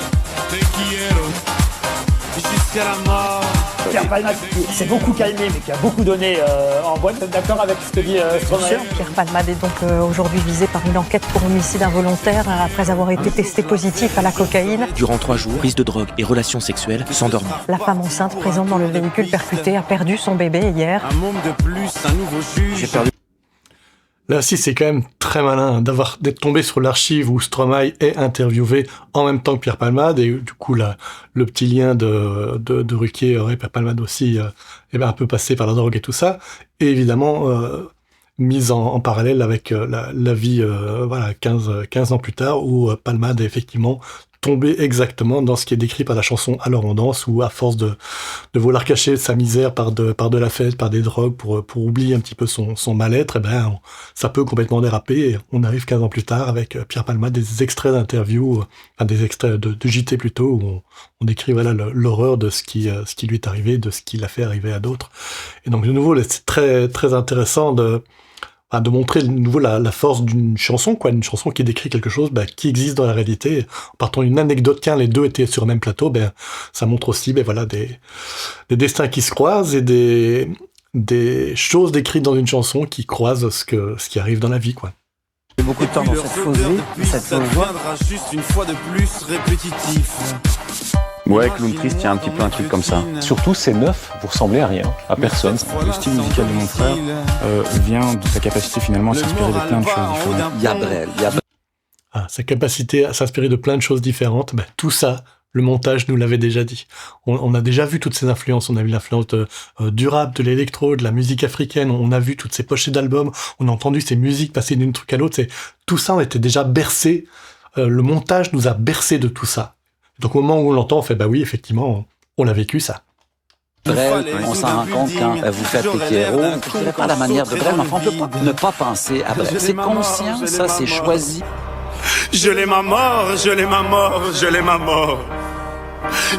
Jusqu'à la mort. Pierre Palmade qui s'est beaucoup calmé mais qui a beaucoup donné en boîte. D'accord avec ce que dit Stromae? Pierre Palmade est donc aujourd'hui visé par une enquête pour homicide involontaire après avoir été testé positif à la cocaïne. Durant 3 jours, prise de drogue et relations sexuelles sans dormir. La femme enceinte présente dans le véhicule percuté a perdu son bébé hier. Un môme de plus, un nouveau juge. J'ai perdu. Là aussi, c'est quand même très malin d'être tombé sur l'archive où Stromae est interviewé en même temps que Pierre Palmade, et du coup, le petit lien de Ruquier aurait Pierre Palmade aussi un peu passé par la drogue et tout ça, et évidemment mise en parallèle avec la vie 15 ans plus tard, où Palmade est effectivement tomber exactement dans ce qui est décrit par la chanson Alors on danse, où à force de vouloir cacher sa misère par de la fête, par des drogues, pour oublier un petit peu son mal-être, ça peut complètement déraper. Et on arrive 15 ans plus tard avec Pierre Palmade, des extraits d'interviews, des extraits de JT plutôt, où on décrit l'horreur de ce qui lui est arrivé, de ce qui l'a fait arriver à d'autres. Et donc de nouveau, c'est très très intéressant de montrer de nouveau la force d'une chanson, une chanson qui décrit quelque chose qui existe dans la réalité. En partant d'une anecdote, les deux étaient sur le même plateau, ça montre aussi des destins qui se croisent et des choses décrites dans une chanson qui croisent ce qui arrive dans la vie, quoi. J'ai beaucoup de temps dans cette fausse vie, juste une fois de plus répétitif. Ouais, Clown Triste, il y a un petit peu un truc comme ça. Surtout, c'est neuf, vous ressemblez à rien, à personne. Le style musical de mon frère vient de sa capacité finalement à s'inspirer de plein de choses différentes. Yabrel. Sa capacité à s'inspirer de plein de choses différentes, tout ça, le montage nous l'avait déjà dit. On a déjà vu toutes ces influences. On a vu l'influence du rap, de l'électro, de la musique africaine. On a vu toutes ces pochettes d'albums. On a entendu ces musiques passer d'une truc à l'autre. Tout ça, on était déjà bercé. Le montage nous a bercé de tout ça. Donc au moment où on l'entend, on fait oui, effectivement, on l'a vécu ça. Brel, on s'en rend compte quand vous faites les héros, vous ne pas la manière de Brel, mais enfin, on peut pas ne pas penser à Brel. C'est conscient, ça, c'est choisi. Je l'aime à mort, je l'aime à mort, je l'aime à mort.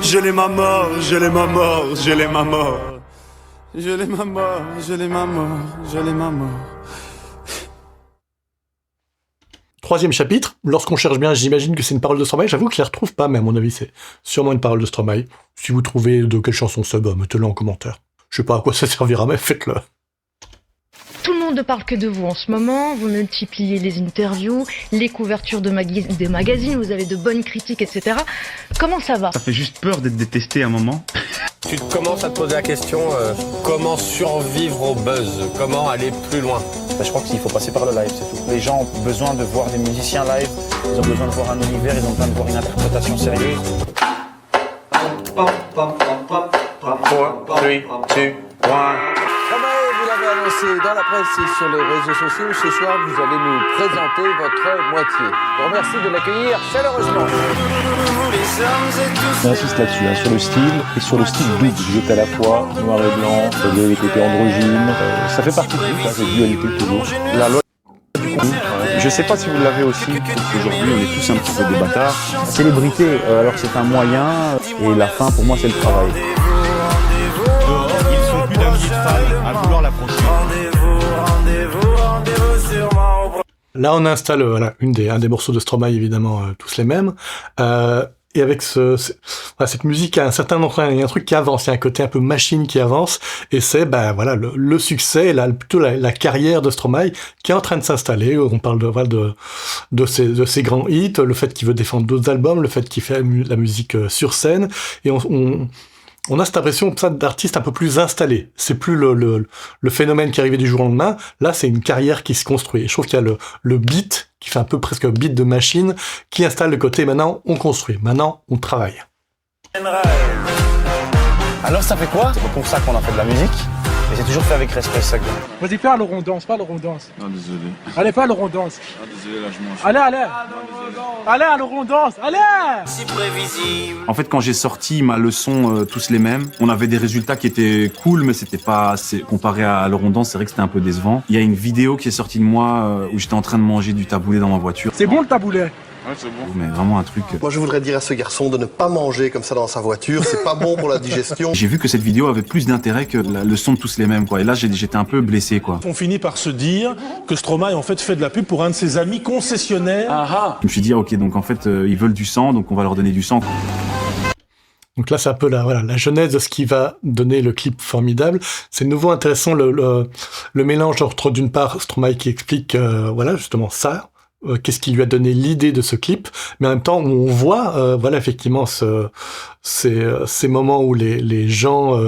Je l'aime à mort, je l'aime à mort, je l'aime à mort. Je l'aime à mort, je l'aime à mort, je l'aime à mort. Troisième chapitre, lorsqu'on cherche bien, j'imagine que c'est une parole de Stromae, j'avoue que je ne la retrouve pas, mais à mon avis c'est sûrement une parole de Stromae. Si vous trouvez de quelle chanson c'est, mettez-le en commentaire. Je sais pas à quoi ça servira, mais faites-le. Tout le monde ne parle que de vous en ce moment, vous multipliez les interviews, les couvertures des magazines, vous avez de bonnes critiques, etc. Comment ça va? Ça fait juste peur d'être détesté à un moment. Tu commences à te poser la question, comment survivre au buzz? Comment aller plus loin? Je crois qu'il faut passer par le live, c'est tout. Les gens ont besoin de voir des musiciens live, ils ont besoin de voir un univers, ils ont besoin de voir une interprétation sérieuse. 4, 3, 2, 1... Vous l'avez annoncé dans la presse et sur les réseaux sociaux, ce soir vous allez nous présenter votre moitié. Je vous remercie de l'accueillir chaleureusement. J'insiste là-dessus, sur le style et sur le style double. Vous êtes à la fois noir et blanc, vous avez les côtés androgynes, ça fait partie de tout, cette dualité toujours. La loi du coup, je sais pas si vous l'avez aussi, aujourd'hui on est tous un petit peu des bâtards. La célébrité, alors que c'est un moyen, et la fin pour moi c'est le travail. Ils sont plus d'un millier de fans à vouloir l'approcher. Là, on installe un des morceaux de Stromae, évidemment, tous les mêmes. Et avec cette musique, il y a un truc qui avance, il y a un côté un peu machine qui avance, et c'est le succès, plutôt la carrière de Stromae qui est en train de s'installer. On parle de ses grands hits, le fait qu'il veut défendre d'autres albums, le fait qu'il fait la musique sur scène, et on a cette impression d'artiste un peu plus installé. C'est plus le phénomène qui arrivait du jour au lendemain. Là, c'est une carrière qui se construit. Et je trouve qu'il y a le beat, qui fait un peu presque un beat de machine, qui installe le côté maintenant on construit, maintenant on travaille. Alors ça fait quoi? C'est pas pour ça qu'on a fait de la musique. Et c'est toujours fait avec respect, ça. Vas-y, fais alors on danse, pas alors on danse. Non, désolé. Allez, pas alors on danse. Ah, désolé, là je mange. Allez. Allez, alors on danse, allez. Si prévisible. En fait, quand j'ai sorti ma leçon Tous les mêmes, on avait des résultats qui étaient cool, mais c'était pas comparé à le rondant, c'est vrai que c'était un peu décevant. Il y a une vidéo qui est sortie de moi où j'étais en train de manger du taboulet dans ma voiture. C'est bon le taboulet? Ouais, c'est bon. Mais vraiment un truc. Moi, je voudrais dire à ce garçon de ne pas manger comme ça dans sa voiture. C'est pas bon pour la digestion. J'ai vu que cette vidéo avait plus d'intérêt que la leçon de Tous les mêmes, quoi. Et là, j'étais un peu blessé, quoi. On finit par se dire que Stromae en fait de la pub pour un de ses amis concessionnaires. Je me suis dit, ok, donc en fait, ils veulent du sang, donc on va leur donner du sang. Donc là, c'est un peu la genèse de ce qui va donner le clip formidable. C'est de nouveau intéressant le mélange entre, d'une part, Stromae qui explique, justement ça. Qu'est-ce qui lui a donné l'idée de ce clip, mais en même temps où on voit effectivement ces moments où les gens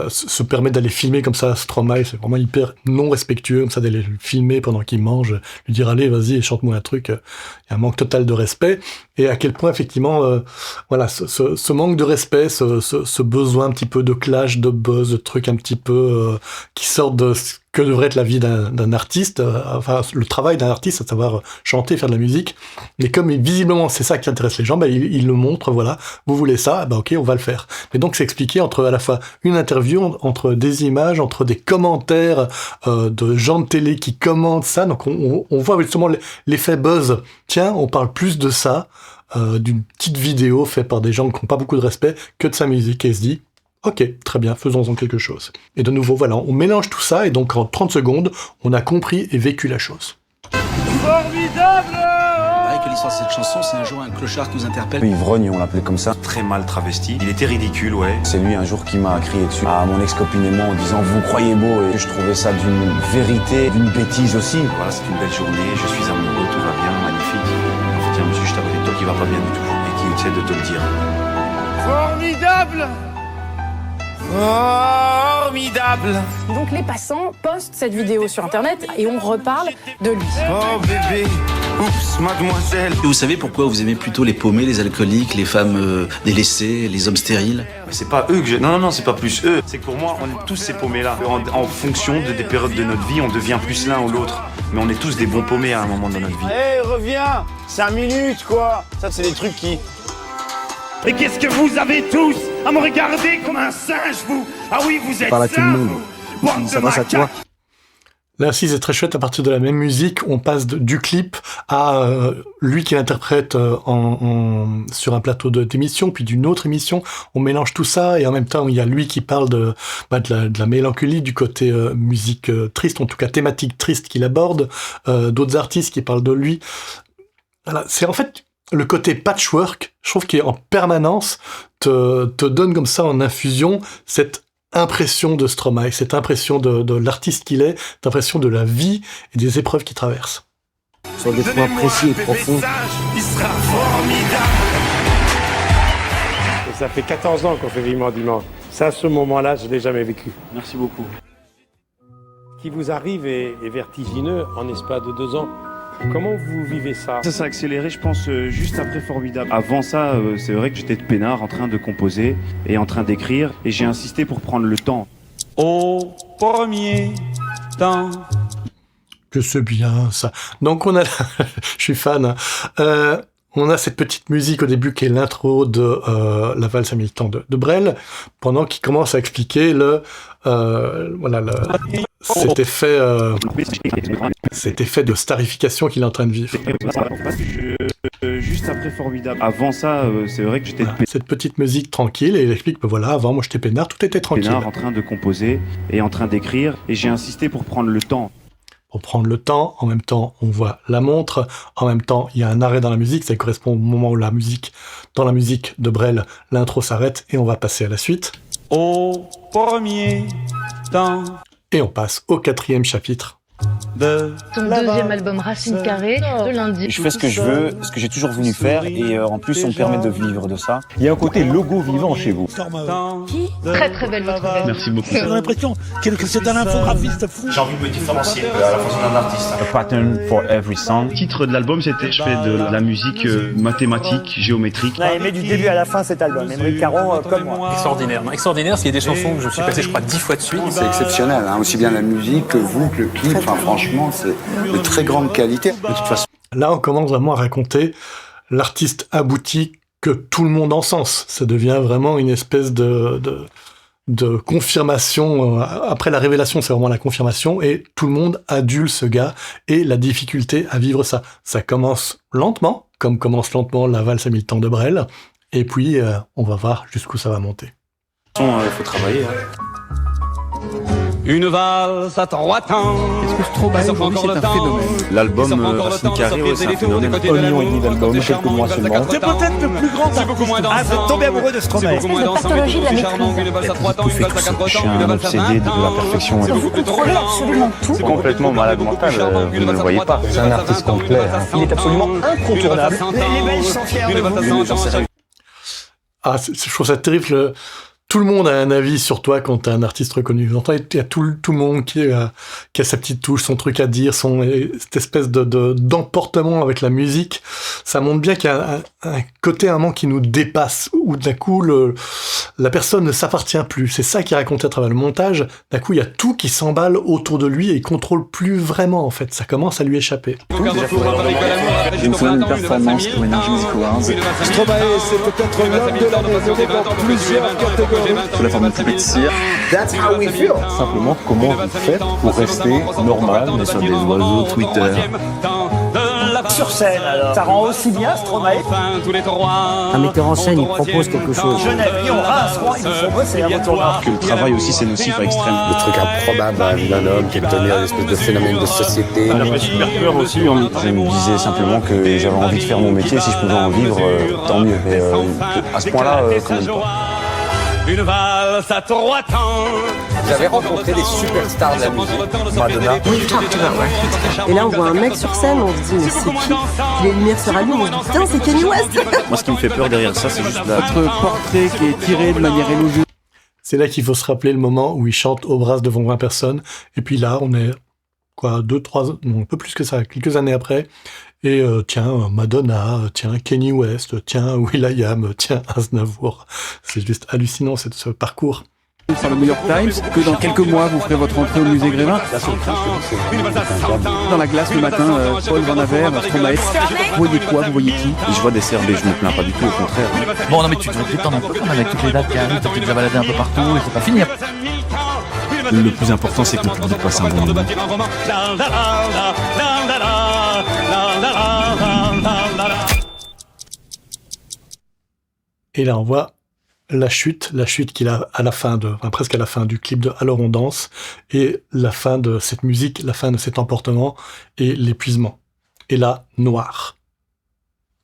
se permettent d'aller filmer comme ça Stromae. C'est vraiment hyper non respectueux comme ça d'aller le filmer pendant qu'il mange, lui dire allez vas-y chante-moi un truc. Il y a un manque total de respect, et à quel point effectivement ce manque de respect, ce besoin un petit peu de clash, de buzz, de trucs un petit peu qui sortent de ce que devrait être la vie d'un artiste, enfin le travail d'un artiste, à savoir chanter, faire de la musique. Mais comme visiblement c'est ça qui intéresse les gens, il le montre, voilà, vous voulez ça, ok, on va le faire. Mais donc c'est expliqué entre à la fois une interview, entre des images, entre des commentaires de gens de télé qui commentent ça. Donc on voit justement l'effet buzz. Tiens, on parle plus de ça, d'une petite vidéo faite par des gens qui n'ont pas beaucoup de respect, que de sa musique, et se dit ok, très bien, faisons-en quelque chose. Et de nouveau, voilà, on mélange tout ça, et donc en 30 secondes, on a compris et vécu la chose. Formidable! Il paraît que l'histoire de cette chanson, c'est un jour un clochard qui nous interpelle. Ivrogne, on l'appelait comme ça. Très mal travesti. Il était ridicule, ouais. C'est lui un jour qui m'a crié dessus à mon ex-copine et moi en disant vous croyez beau, et je trouvais ça d'une vérité, d'une bêtise aussi. Voilà, c'est une belle journée, je suis amoureux, tout va bien, magnifique. En fait, il y a un monsieur juste à côté de toi qui va pas bien du tout et qui essaie de te le dire. Formidable! Formidable! Donc les passants postent cette vidéo sur internet et on reparle de lui. Oh bébé, oups, mademoiselle. Et vous savez pourquoi vous aimez plutôt les paumés, les alcooliques, les femmes délaissées, les hommes stériles? Mais c'est pas eux que je... Non, c'est pas plus eux. C'est que pour moi, on est tous ces paumés-là. En fonction des périodes de notre vie, on devient plus l'un ou l'autre. Mais on est tous des bons paumés à un moment de notre vie. Hé, reviens! 5 minutes, quoi! Ça, c'est des trucs qui... Et qu'est-ce que vous avez tous à me regarder comme un singe, vous? Ah oui, vous êtes Parle à tout le monde. Ça passe à toi. Là aussi, c'est très chouette, à partir de la même musique, on passe du clip à lui qui l'interprète sur un plateau d'émission, puis d'une autre émission. On mélange tout ça, et en même temps, il y a lui qui parle de la mélancolie, du côté musique triste, en tout cas thématique triste qu'il aborde, d'autres artistes qui parlent de lui. Voilà, c'est en fait le côté patchwork, je trouve, qui est en permanence te donne comme ça en infusion cette impression de Stromae, cette impression de l'artiste qu'il est, cette impression de la vie et des épreuves qu'il traverse. Sur des points précis et profonds. Il sera formidable. Et ça fait 14 ans qu'on fait Vivement Dimanche. Ça, ce moment-là, je ne l'ai jamais vécu. Merci beaucoup. Ce qui vous arrive est vertigineux en l'espace de 2 ans. Comment vous vivez ça? Ça s'est accéléré, je pense, juste après Formidable. Avant ça, c'est vrai que j'étais de peinard, en train de composer et en train d'écrire. Et j'ai insisté pour prendre le temps. Au premier temps. Que c'est bien, ça. Donc on a... je suis fan. On a cette petite musique au début qui est l'intro de la valse à 1000 temps de Brel, pendant qu'il commence à expliquer cet effet de starification qu'il est en train de vivre. Juste après Formidable. Avant ça, c'est vrai que j'étais cette petite musique tranquille, et il explique que voilà, avant moi j'étais peinard, tout était tranquille. Peinard, en train de composer et en train d'écrire, et j'ai insisté pour prendre le temps. Pour prendre le temps, en même temps on voit la montre, en même temps il y a un arrêt dans la musique, ça correspond au moment où dans la musique de Brel, l'intro s'arrête et on va passer à la suite. Au premier temps. Et on passe au 4e chapitre. Ton deuxième album Racine Carrée de lundi. Je fais ce que je veux, ce que j'ai toujours voulu faire, et en plus on me permet de vivre de ça. Il y a un côté logo vivant chez vous. Très très belle votre belle. Merci beaucoup. J'ai l'impression que c'est un infographiste fou. J'ai envie de me différencier à la façon d'un artiste. A pattern for every song. Le titre de l'album, c'était je fais de la musique mathématique, géométrique. On a aimé du début à la fin cet album. Émeric Caron, comme moi. Extraordinaire. Extraordinaire, il y a des chansons que je suis passé, je crois, 10 fois de suite. C'est exceptionnel, hein, aussi bien la musique que vous, que le clip. Enfin, franchement, c'est de très grande qualité. De toute façon. Là, on commence vraiment à raconter l'artiste abouti que tout le monde encense. Ça devient vraiment une espèce de confirmation. Après la révélation, c'est vraiment la confirmation, et tout le monde adule ce gars et la difficulté à vivre ça. Ça commence lentement, comme commence lentement la valse à 1000 temps de Brel, et puis on va voir jusqu'où ça va monter. Il faut travailler. Une valse à 3 temps. Est-ce que Stromae, aujourd'hui, c'est un phénomène? L'album Racine Carrée, c'est un phénomène. 1,5 million d'albums, quelques mois seulement. C'est peut-être le plus grand artiste. Vous êtes tombé amoureux de Stromae. C'est une pathologie de la maîtrise. Je suis un obsédé de la perfection. Vous contrôlez absolument tout. C'est complètement malade mental, vous ne le voyez pas. C'est un artiste complet. Il est absolument incontournable. Les Belges sont fiers de vous. Je trouve ça terrible. Tout le monde a un avis sur toi quand t'es un artiste reconnu. Il y a tout le monde qui a sa petite touche, son truc à dire, cette espèce d'emportement avec la musique. ça montre bien qu'il y a un côté, un moment qui nous dépasse, où d'un coup, la personne ne s'appartient plus. C'est ça qui est raconté à travers le montage. D'un coup, il y a tout qui s'emballe autour de lui et il contrôle plus vraiment, en fait. Ça commence à lui échapper. Je vais vous faire une performance pour Energy Music Awards. Stromae, c'est peut-être l'homme de l'année nommé dans plusieurs catégories. Sous la forme de compétition. That's how we feel. Simplement, comment vous faites pour rester normal? On est sur des oiseaux Twitter. Sur scène, alors, ça rend aussi bien Stromae. Un metteur en scène, il propose quelque chose. Genève, Lyon, Reims, Rouen, ils nous font bosser avant de tourner. Que le travail aussi, c'est nocif à extrême. Le truc improbable d'un homme qui est devenu une espèce de phénomène de société. Ça fait super peur aussi. Je me disais simplement que j'avais envie de faire mon métier. Si je pouvais en vivre, tant mieux. Mais à ce point-là, quand même pas. Une valse à 3 temps. Vous avez rencontré des superstars de la musique. Madonna. Et là, on voit un mec sur scène, on se dit, mais c'est qui? Les lumières se rallument, on se dit, putain, c'est Kanye West. Moi, ce qui me fait peur derrière ça, c'est juste Notre portrait qui est tiré de manière élogieuse. C'est là qu'il faut se rappeler le moment où il chante au Brass devant 20 personnes. Et puis là, on est, 2, 3, non, un peu plus que ça, quelques années après. Et tiens, Madonna, tiens, Kanye West, tiens, will.i.am, tiens, Aznavour. C'est juste hallucinant, ce parcours. Sur le New York Times, que dans quelques mois, vous ferez votre entrée au musée Grévin. Dans la glace le matin, Paul Van Aver, Stromae. Vous voyez quoi? Vous voyez qui? Je vois des CRB, je me plains pas du tout, au contraire. Bon, non, mais tu devrais t'étendre un peu quand même avec toutes les dates qui arrivent, t'as déjà baladé un peu partout et c'est pas fini. Le plus important, c'est que le public passe un bon moment. Et là, on voit la chute qu'il a à la fin presque à la fin du clip de Alors on danse, et la fin de cette musique, la fin de cet emportement et l'épuisement. Et là, noir.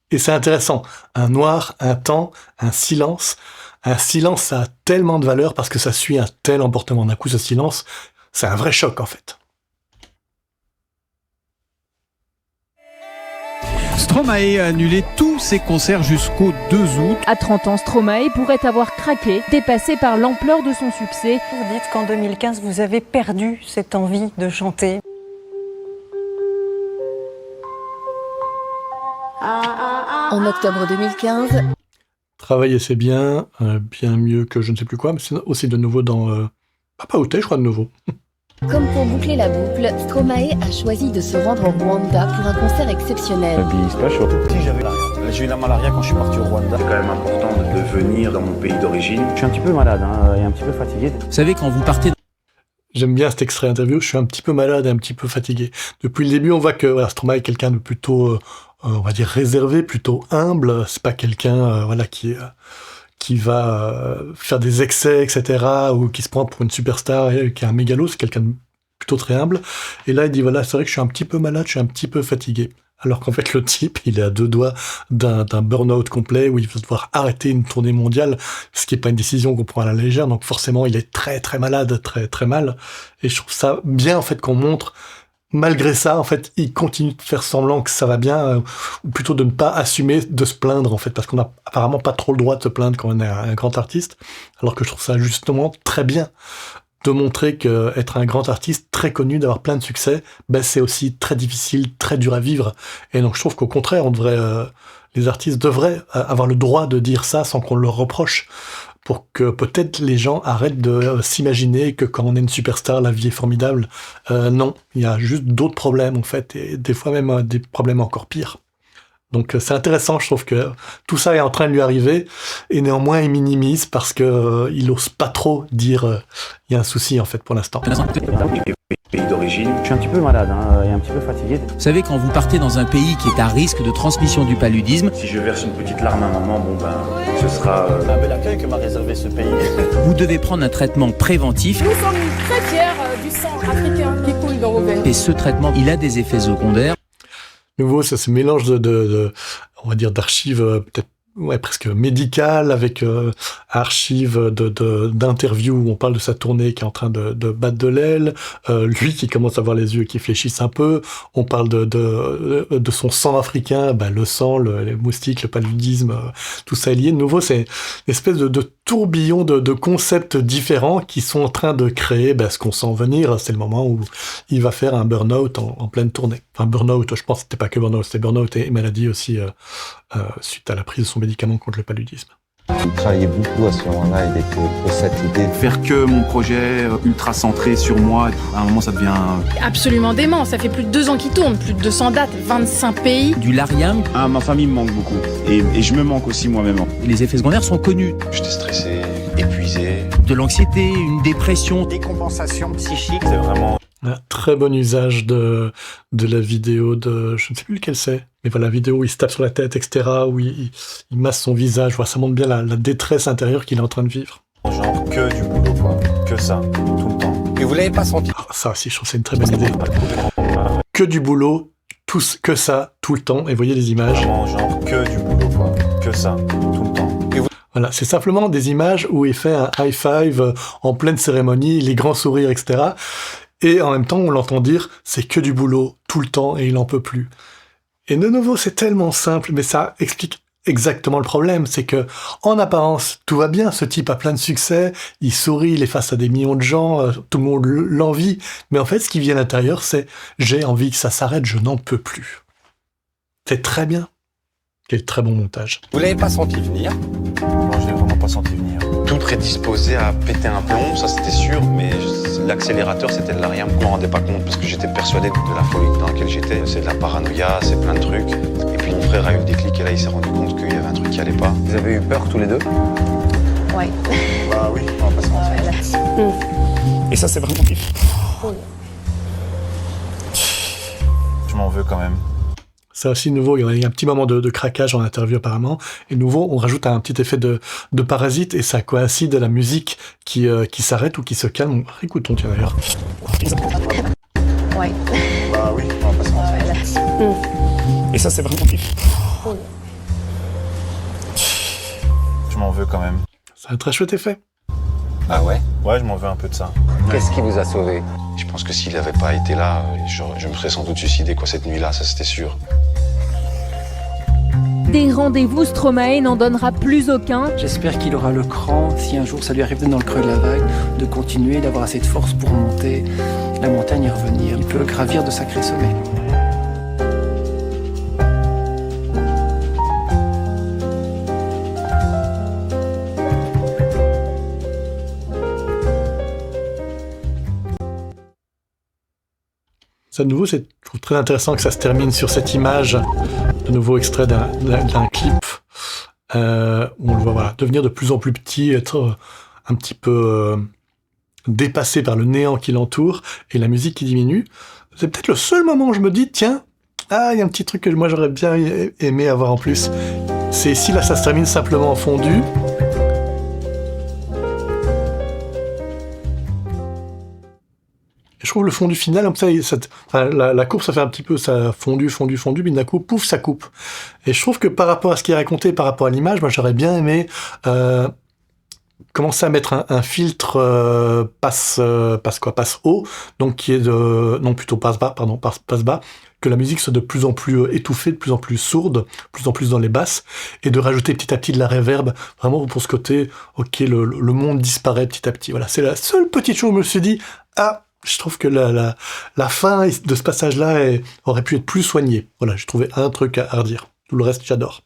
Et c'est intéressant. Un noir, un temps, un silence. Un silence, ça a tellement de valeur parce que ça suit un tel emportement. D'un coup, ce silence, c'est un vrai choc, en fait. Stromae a annulé tous ses concerts jusqu'au 2 août. À 30 ans, Stromae pourrait avoir craqué, dépassé par l'ampleur de son succès. Vous dites qu'en 2015, vous avez perdu cette envie de chanter. En octobre 2015... Travailler, c'est bien, bien mieux que je ne sais plus quoi, mais c'est aussi de nouveau dans Papa Outé, je crois, de nouveau. Comme pour boucler la boucle, Stromae a choisi de se rendre au Rwanda pour un concert exceptionnel. Je suis tout petit, j'ai eu la malaria quand je suis parti au Rwanda. C'est quand même important de venir dans mon pays d'origine. Je suis un petit peu malade et un petit peu fatigué. Vous savez, quand vous partez... J'aime bien cet extrait interview, je suis un petit peu malade et un petit peu fatigué. Depuis le début, on voit que Stromae est quelqu'un de plutôt, on va dire, réservé, plutôt humble. C'est pas quelqu'un qui va faire des excès, etc., ou qui se prend pour une superstar et qui est un mégalo. C'est quelqu'un de plutôt très humble. Et là, il dit, voilà, c'est vrai que je suis un petit peu malade, je suis un petit peu fatigué. Alors qu'en fait, le type, il est à 2 doigts d'un burn-out complet où il va devoir arrêter une tournée mondiale, ce qui n'est pas une décision qu'on prend à la légère. Donc forcément, il est très très malade, très très mal. Et je trouve ça bien, en fait, qu'on montre, malgré ça, en fait, il continue de faire semblant que ça va bien, ou plutôt de ne pas assumer de se plaindre, en fait, parce qu'on n'a apparemment pas trop le droit de se plaindre quand on est un grand artiste, alors que je trouve ça justement très bien de montrer qu'être un grand artiste très connu, d'avoir plein de succès, c'est aussi très difficile, très dur à vivre. Et donc je trouve qu'au contraire, les artistes devraient avoir le droit de dire ça sans qu'on leur reproche, pour que peut-être les gens arrêtent de s'imaginer que quand on est une superstar, la vie est formidable. Non, il y a juste d'autres problèmes en fait, et des fois même des problèmes encore pires. Donc c'est intéressant, je trouve que tout ça est en train de lui arriver, et néanmoins il minimise parce que il ose pas trop dire il y a un souci en fait pour l'instant. Pays d'origine. Je suis un petit peu malade et un petit peu fatigué. Vous savez, quand vous partez dans un pays qui est à risque de transmission du paludisme, Si je verse une petite larme à un moment, ce sera un bel accueil que m'a réservé ce pays. vous devez prendre un traitement préventif. Nous sommes très fiers du sang africain qui coule dans vos veines. Et ce traitement, il a des effets secondaires. Nouveau, ça, ce mélange on va dire, d'archives peut-être presque médicales avec archives d'interviews où on parle de sa tournée qui est en train de battre de l'aile, lui qui commence à avoir les yeux qui fléchissent un peu, on parle de son sang africain, le sang, les moustiques, le paludisme, tout ça est lié. De nouveau, c'est une espèce de tourbillon de concepts différents qui sont en train de créer ce qu'on sent venir. C'est le moment où il va faire un burn-out en pleine tournée. Enfin, burn-out, je pense que c'était pas que burn-out, c'était burn-out et maladie aussi suite à la prise de son médicament contre le paludisme. Il travaillait beaucoup à ce moment-là, il était fatigué. Faire que mon projet ultra centré sur moi, à un moment ça devient... Absolument dément, ça fait plus de 2 ans qu'il tourne, plus de 200 dates, 25 pays. Du Lariam. Ma famille me manque beaucoup. Et je me manque aussi moi-même. Les effets secondaires sont connus. J'étais stressé, épuisé. De l'anxiété, une dépression. Décompensation psychique. C'est vraiment... Un très bon usage de la vidéo de... Je ne sais plus lequel c'est. Mais voilà, la vidéo où il se tape sur la tête, etc. Où il masse son visage. Voilà, ça montre bien la détresse intérieure qu'il est en train de vivre. Genre que du boulot, quoi. Que ça, tout le temps. Et vous l'avez pas senti? Ça aussi, je trouve que c'est une très bonne idée. Que du boulot, que ça, tout le temps. Et vous voyez les images. Vraiment, genre que du boulot, quoi. Que ça, tout le temps. Voilà, c'est simplement des images où il fait un high five en pleine cérémonie, les grands sourires, etc. Et en même temps, on l'entend dire, c'est que du boulot, tout le temps, et il n'en peut plus. Et de nouveau, c'est tellement simple, mais ça explique exactement le problème. C'est que, en apparence, tout va bien, ce type a plein de succès, il sourit, il est face à des millions de gens, tout le monde l'envie. Mais en fait, ce qui vient à l'intérieur, c'est « j'ai envie que ça s'arrête, je n'en peux plus ». C'est très bien. Quel très bon montage. Vous l'avez pas senti venir? Non, je l'ai vraiment pas senti venir. Tout prédisposé à péter un plomb, ça c'était sûr, mais l'accélérateur c'était de l'Ariam. Je me rendais pas compte parce que j'étais persuadé de la folie dans laquelle j'étais. C'est de la paranoïa, c'est plein de trucs. Et puis mon frère a eu le déclic et là il s'est rendu compte qu'il y avait un truc qui allait pas. Vous avez eu peur tous les deux? Ouais. Bah oui, on va pas se mentir. Et ça, c'est vraiment kiff. Je m'en veux quand même. Ça aussi, nouveau, il y a un petit moment de craquage en interview apparemment. Et nouveau, on rajoute un petit effet de parasite et ça coïncide à la musique qui s'arrête ou qui se calme. Écoutons, tiens d'ailleurs. Ouais. Bah oui, on va pas se mentir. Et ça, c'est vraiment kiff. Je m'en veux quand même. C'est un très chouette effet. Ah ouais? Ouais, je m'en veux un peu de ça. Qu'est-ce qui vous a sauvé? Je pense que s'il n'avait pas été là, je me serais sans doute suicidé cette nuit-là, ça c'était sûr. Des rendez-vous, Stromae n'en donnera plus aucun. J'espère qu'il aura le cran, si un jour ça lui arrive d'être dans le creux de la vague, de continuer, d'avoir assez de force pour monter la montagne et revenir. Il peut gravir de sacrés sommets. Ça, de nouveau, je trouve très intéressant que ça se termine sur cette image, de nouveau extrait d'un clip, où on le voit devenir de plus en plus petit, être un petit peu dépassé par le néant qui l'entoure, et la musique qui diminue. C'est peut-être le seul moment où je me dis, tiens, il y a un petit truc que moi j'aurais bien aimé avoir en plus. C'est ici, là, ça se termine simplement en fondu. Je trouve le fondu final, comme ça, la courbe, ça fait un petit peu, ça fondu, puis d'un coup, pouf, ça coupe. Et je trouve que par rapport à ce qui est raconté, par rapport à l'image, moi, j'aurais bien aimé commencer à mettre un filtre passe haut, donc qui est passe bas, que la musique soit de plus en plus étouffée, de plus en plus sourde, de plus en plus dans les basses, et de rajouter petit à petit de la réverb, vraiment pour ce côté, ok, le monde disparaît petit à petit. Voilà, c'est la seule petite chose où je me suis dit, je trouve que la fin de ce passage-là aurait pu être plus soignée. Voilà, j'ai trouvé un truc à redire. Tout le reste, j'adore.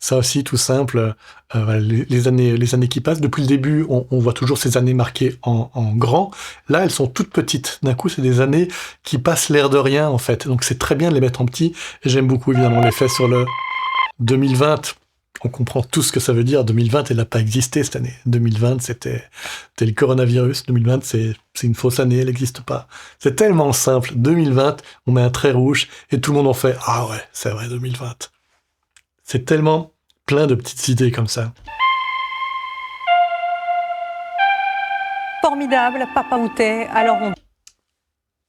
Ça aussi, tout simple, les années qui passent. Depuis le début, on voit toujours ces années marquées en grand. Là, elles sont toutes petites. D'un coup, c'est des années qui passent l'air de rien, en fait. Donc, c'est très bien de les mettre en petit. Et j'aime beaucoup, évidemment, l'effet sur le 2020. On comprend tout ce que ça veut dire. 2020, elle n'a pas existé cette année. 2020, c'était le coronavirus. 2020, c'est une fausse année, elle n'existe pas. C'est tellement simple. 2020, on met un trait rouge et tout le monde en fait « Ah ouais, c'est vrai, 2020 ». C'est tellement plein de petites idées comme ça. Formidable, Papa Outé. Alors on...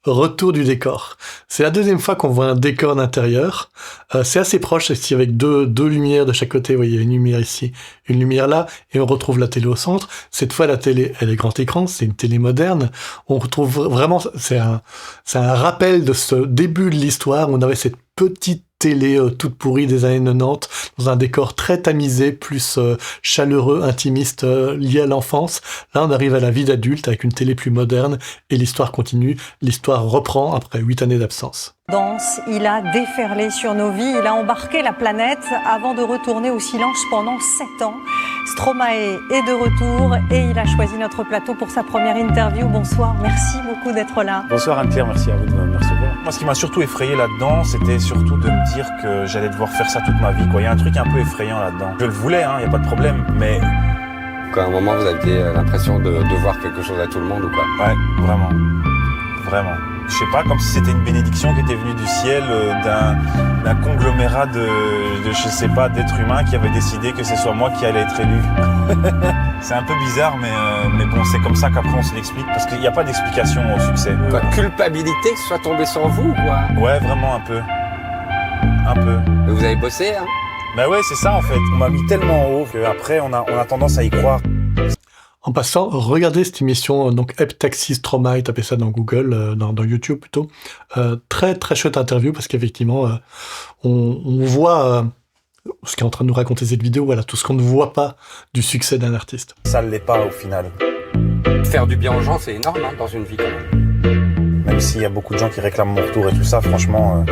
Retour du décor. C'est la deuxième fois qu'on voit un décor d'intérieur. C'est assez proche, ici, avec deux lumières de chaque côté. Vous voyez, une lumière ici, une lumière là, et on retrouve la télé au centre. Cette fois, la télé, elle est grand écran, c'est une télé moderne. On retrouve vraiment, c'est un rappel de ce début de l'histoire où on avait cette petite télé toute pourrie des années 90, dans un décor très tamisé, plus chaleureux, intimiste, lié à l'enfance. Là, on arrive à la vie d'adulte avec une télé plus moderne et l'histoire continue. L'histoire reprend après 8 années d'absence. Il a déferlé sur nos vies, il a embarqué la planète avant de retourner au silence pendant 7 ans. Stromae est de retour et il a choisi notre plateau pour sa première interview. Bonsoir, merci beaucoup d'être là. Bonsoir Anne-Claire, merci à vous de me recevoir. Moi, ce qui m'a surtout effrayé là-dedans, c'était surtout de me dire que j'allais devoir faire ça toute ma vie, quoi. Il y a un truc un peu effrayant là-dedans. Je le voulais, il n'y a pas de problème, mais... À un moment, vous aviez l'impression de devoir quelque chose à tout le monde ou pas? Ouais, vraiment. Vraiment. Je sais pas, comme si c'était une bénédiction qui était venue du ciel, d'un conglomérat de je sais pas, d'êtres humains qui avaient décidé que ce soit moi qui allais être élu. C'est un peu bizarre, mais bon, c'est comme ça qu'après on se l'explique, parce qu'il n'y a pas d'explication au succès. La culpabilité que ce soit tombé sur vous, quoi. Ouais, vraiment un peu. Un peu. Mais vous avez bossé, hein? Bah ouais, c'est ça en fait. On m'a mis tellement haut qu'après on a tendance à y croire. En passant, regardez cette émission, donc Hep Taxi Stromae, tapez ça dans Google, dans YouTube plutôt. Très très chouette interview parce qu'effectivement, on voit ce qu'est en train de nous raconter cette vidéo, voilà, tout ce qu'on ne voit pas du succès d'un artiste. Ça ne l'est pas au final. Faire du bien aux gens, c'est énorme dans une vie quand même. Même s'il y a beaucoup de gens qui réclament mon retour et tout ça, franchement,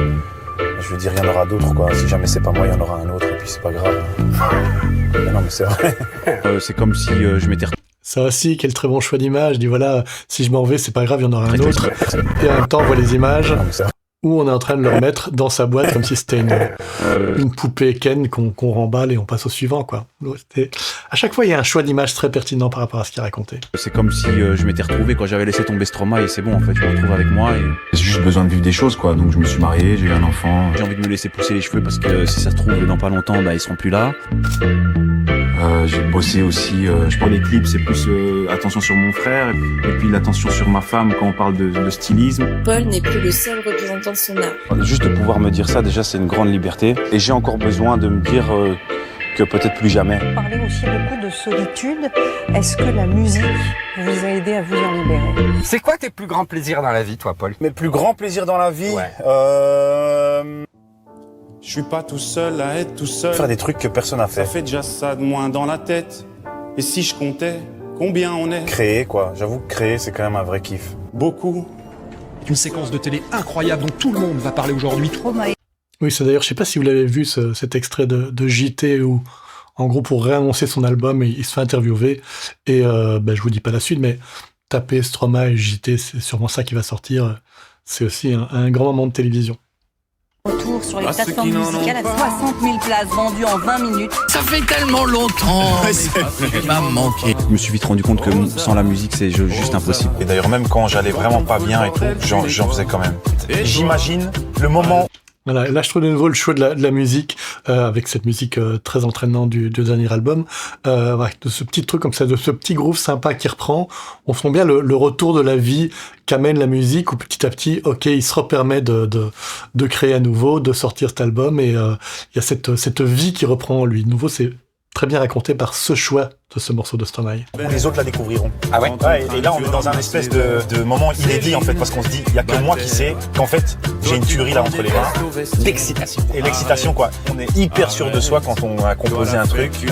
je veux dire, il y en aura d'autres, quoi. Si jamais c'est pas moi, il y en aura un autre et puis c'est pas grave. Mais non, mais c'est vrai. C'est comme si je m'étais... Ça aussi, quel très bon choix d'image. Je dis voilà, si je m'en vais, c'est pas grave, il y en aura un autre. Et en même temps, on voit les images où on est en train de le remettre dans sa boîte comme si c'était une poupée Ken qu'on remballe et on passe au suivant, quoi. À chaque fois, il y a un choix d'image très pertinent par rapport à ce qu'il racontait. C'est comme si je m'étais retrouvé quand j'avais laissé tomber Stromae et c'est bon, en fait, je me retrouve avec moi et j'ai juste besoin de vivre des choses, quoi. Donc je me suis marié, j'ai eu un enfant. J'ai envie de me laisser pousser les cheveux parce que si ça se trouve, dans pas longtemps, ils seront plus là. J'ai bossé aussi, je prends les clips, c'est plus attention sur mon frère et puis l'attention sur ma femme quand on parle de stylisme. Paul n'est plus le seul représentant de son art. Juste de pouvoir me dire ça, déjà, c'est une grande liberté. Et j'ai encore besoin de me dire que peut-être plus jamais. Vous parlez aussi beaucoup de solitude. Est-ce que la musique vous a aidé à vous en libérer? C'est quoi tes plus grands plaisirs dans la vie, toi, Paul? Mes plus grands plaisirs dans la vie? Ouais. Je suis pas tout seul à être tout seul. Faire des trucs que personne n'a fait. Ça fait déjà ça de moins dans la tête. Et si je comptais, combien on est? Créer, quoi. J'avoue que créer, c'est quand même un vrai kiff. Beaucoup. Une séquence de télé incroyable dont tout le monde va parler aujourd'hui. Oui, c'est d'ailleurs, je sais pas si vous l'avez vu, cet extrait de JT où, en gros, pour réannoncer son album, il se fait interviewer. Et je vous dis pas la suite, mais tapez Stromae et JT, c'est sûrement ça qui va sortir. C'est aussi un grand moment de télévision. Retour sur les plateformes musicales à 60 000 places vendues en 20 minutes. Ça fait tellement longtemps. Il m'a manqué. Je me suis vite rendu compte que sans la musique, c'est juste impossible. Et d'ailleurs, même quand j'allais vraiment pas bien et tout, j'en faisais quand même. J'imagine le moment... Voilà, là je trouve de nouveau le choix de la musique, avec cette musique très entraînante du dernier album, de ce petit truc comme ça, de ce petit groove sympa qui reprend. On sent bien le retour de la vie qu'amène la musique, où petit à petit, ok, il se repermet de créer à nouveau, de sortir cet album, et il y a cette vie qui reprend en lui. De nouveau, c'est très bien raconté par ce choix de ce morceau de Stromae. Les autres la découvriront. Ah ouais? Et là, on est dans un espèce de moment inédit, en fait, parce qu'on se dit, il n'y a que moi qui sais qu'en fait, j'ai une tuerie là entre les mains. L'excitation. Et l'excitation, quoi. On est hyper sûr de soi quand on a composé un truc. Il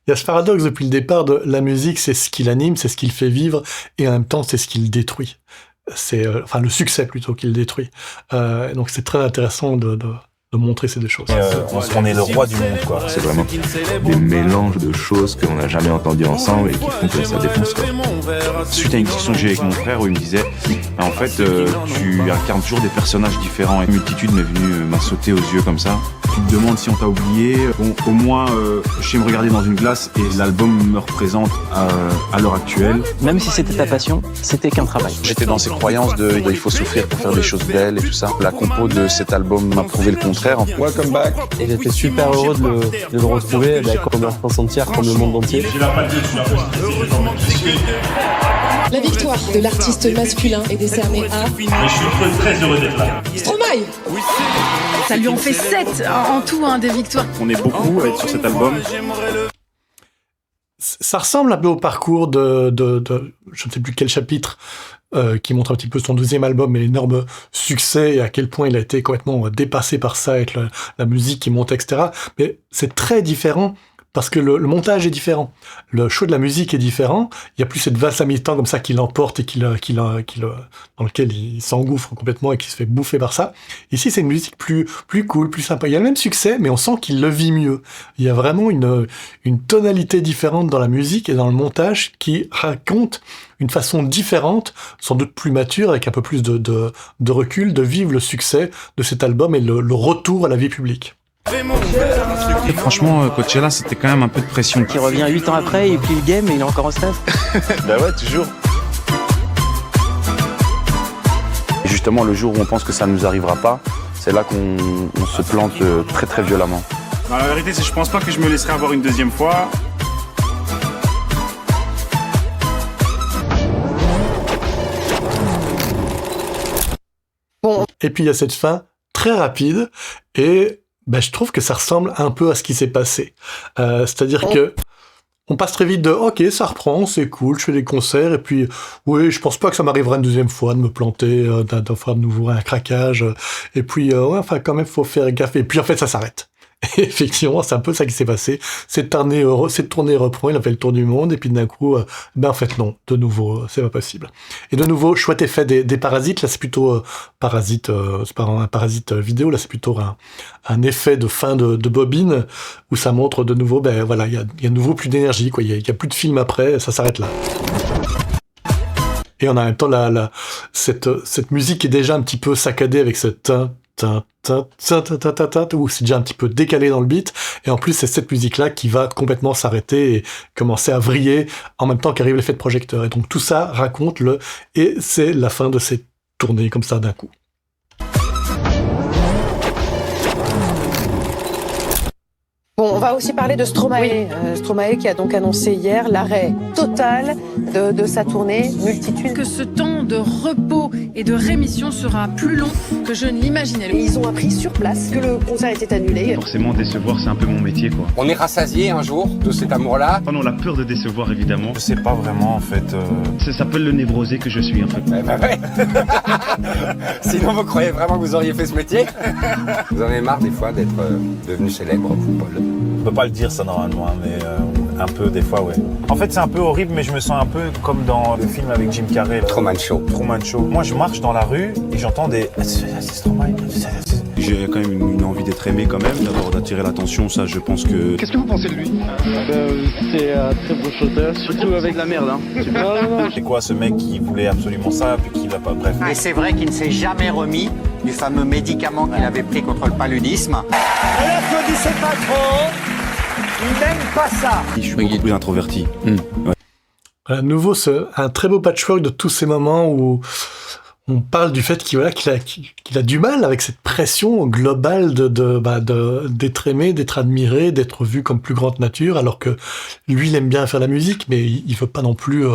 y a ce paradoxe depuis le départ de la musique, c'est ce qui l'anime, c'est ce qui le fait vivre, et en même temps, c'est ce qui le détruit. C'est le succès plutôt qui le détruit. Donc c'est très intéressant de montrer ces deux choses. On est le roi du monde, quoi. C'est vraiment des mélanges de choses qu'on n'a jamais entendues ensemble et qui font que ça défonce, quoi. Suite à une discussion que j'ai eu avec mon frère où il me disait en fait tu incarnes toujours des personnages différents et une multitude m'est venue m'a sauté aux yeux comme ça. Tu te demandes si on t'a oublié. Bon, au moins je sais me regarder dans une glace et l'album me représente à l'heure actuelle. Même si c'était ta passion, c'était qu'un travail. J'étais dans ces croyances il faut souffrir pour faire des choses belles et tout ça. La compo de cet album m'a prouvé le contraire. contraire. Welcome back. Et j'étais super heureux de le retrouver, comme la France entière, comme le monde entier. La victoire de l'artiste masculin est décernée à... Je suis très heureux d'être là. Stromae. Ça lui en fait 7 en tout, des victoires. On est beaucoup à être sur cet album. Ça ressemble un peu au parcours de je ne sais plus quel chapitre, qui montre un petit peu son deuxième album et l'énorme succès et à quel point il a été complètement dépassé par ça avec la musique qui monte, etc. Mais c'est très différent parce que le montage est différent. Le choix de la musique est différent. Il n'y a plus cette valse à mi-temps comme ça qui l'emporte et dans lequel il s'engouffre complètement et qui se fait bouffer par ça. Ici, c'est une musique plus cool, plus sympa. Il y a le même succès, mais on sent qu'il le vit mieux. Il y a vraiment une tonalité différente dans la musique et dans le montage qui raconte une façon différente, sans doute plus mature, avec un peu plus de recul, de vivre le succès de cet album et le retour à la vie publique. Et franchement, Coachella, c'était quand même un peu de pression. Qui revient 8 ans après, il plie le game et il est encore en staff. Bah ouais, toujours. Et justement, le jour où on pense que ça ne nous arrivera pas, c'est là qu'on se plante très très violemment. Non, la vérité, c'est que je pense pas que je me laisserai avoir une deuxième fois. Et puis il y a cette fin très rapide et je trouve que ça ressemble un peu à ce qui s'est passé. C'est-à-dire que on passe très vite de « Ok, ça reprend, c'est cool, je fais des concerts, et puis, oui, je pense pas que ça m'arrivera une deuxième fois de me planter, d'en faire de nouveau un craquage, et puis, quand même, faut faire gaffe. » Et puis, en fait, ça s'arrête. Et effectivement, c'est un peu ça qui s'est passé. Cette tournée reprend, il a fait le tour du monde, et puis d'un coup, en fait non, de nouveau, c'est pas possible. Et de nouveau, chouette effet des parasites, là c'est plutôt parasite, c'est pas un parasite vidéo, là c'est plutôt un effet de fin de bobine, où ça montre de nouveau, il y a de nouveau plus d'énergie, quoi. Il y a plus de film après, ça s'arrête là. Et en même temps, cette musique est déjà un petit peu saccadée avec cette où c'est déjà un petit peu décalé dans le beat, et en plus c'est cette musique-là qui va complètement s'arrêter et commencer à vriller en même temps qu'arrive l'effet de projecteur. Et donc tout ça raconte et c'est la fin de cette tournée comme ça d'un coup. Bon, on va aussi parler de Stromae. Stromae qui a donc annoncé hier l'arrêt total de sa tournée Multitude. Que ce temps de repos et de rémission sera plus long que je ne l'imaginais. Et ils ont appris sur place que le concert était annulé. Forcément, décevoir, c'est un peu mon métier, quoi. On est rassasié un jour de cet amour-là. Oh non, la peur de décevoir, évidemment. Je sais pas vraiment, en fait. Ça s'appelle le névrosé que je suis, en fait. Ouais. Sinon, vous croyez vraiment que vous auriez fait ce métier? Vous en avez marre, des fois, d'être devenu célèbre, vous, Paul? On peut pas le dire ça normalement, mais un peu des fois, ouais. En fait, c'est un peu horrible, mais je me sens un peu comme dans le film avec Jim Carrey. Truman Show. Moi, je marche dans la rue et j'entends des... C'est Stromae. J'ai quand même une envie d'être aimé quand même, d'abord d'attirer l'attention, ça je pense que... Qu'est-ce que vous pensez de lui? C'est un très beau chanteur, surtout avec la merde. C'est quoi ce mec qui voulait absolument ça, puis qui l'a pas, bref. Et c'est vrai qu'il ne s'est jamais remis du fameux médicament qu'il avait pris contre le paludisme. Ne l'applaudissez pas trop, il n'aime pas ça. Je suis beaucoup plus introverti. Ouais. À nouveau, un très beau patchwork de tous ces moments où on parle du fait qu'il a du mal avec cette pression globale d'être aimé, d'être admiré, d'être vu comme plus grande nature, alors que lui, il aime bien faire la musique, mais il veut pas non plus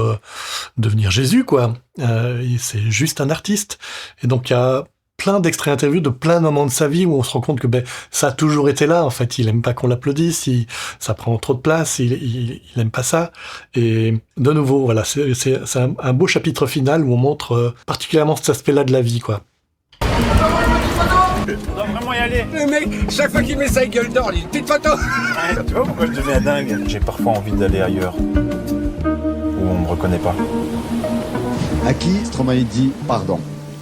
devenir Jésus, quoi. C'est juste un artiste. Et donc, il y a plein d'extraits interviews de plein de moments de sa vie où on se rend compte que ça a toujours été là. En fait, il aime pas qu'on l'applaudisse, ça prend trop de place, il aime pas ça. Et de nouveau, voilà, c'est un beau chapitre final où on montre particulièrement cet aspect-là de la vie, quoi. On doit vraiment y aller. Le mec, chaque fois qu'il met sa gueule d'or, il dit une petite photo. Tu vois pourquoi je deviens dingue? J'ai parfois envie d'aller ailleurs, où on me reconnaît pas. À qui Stromae dit pardon?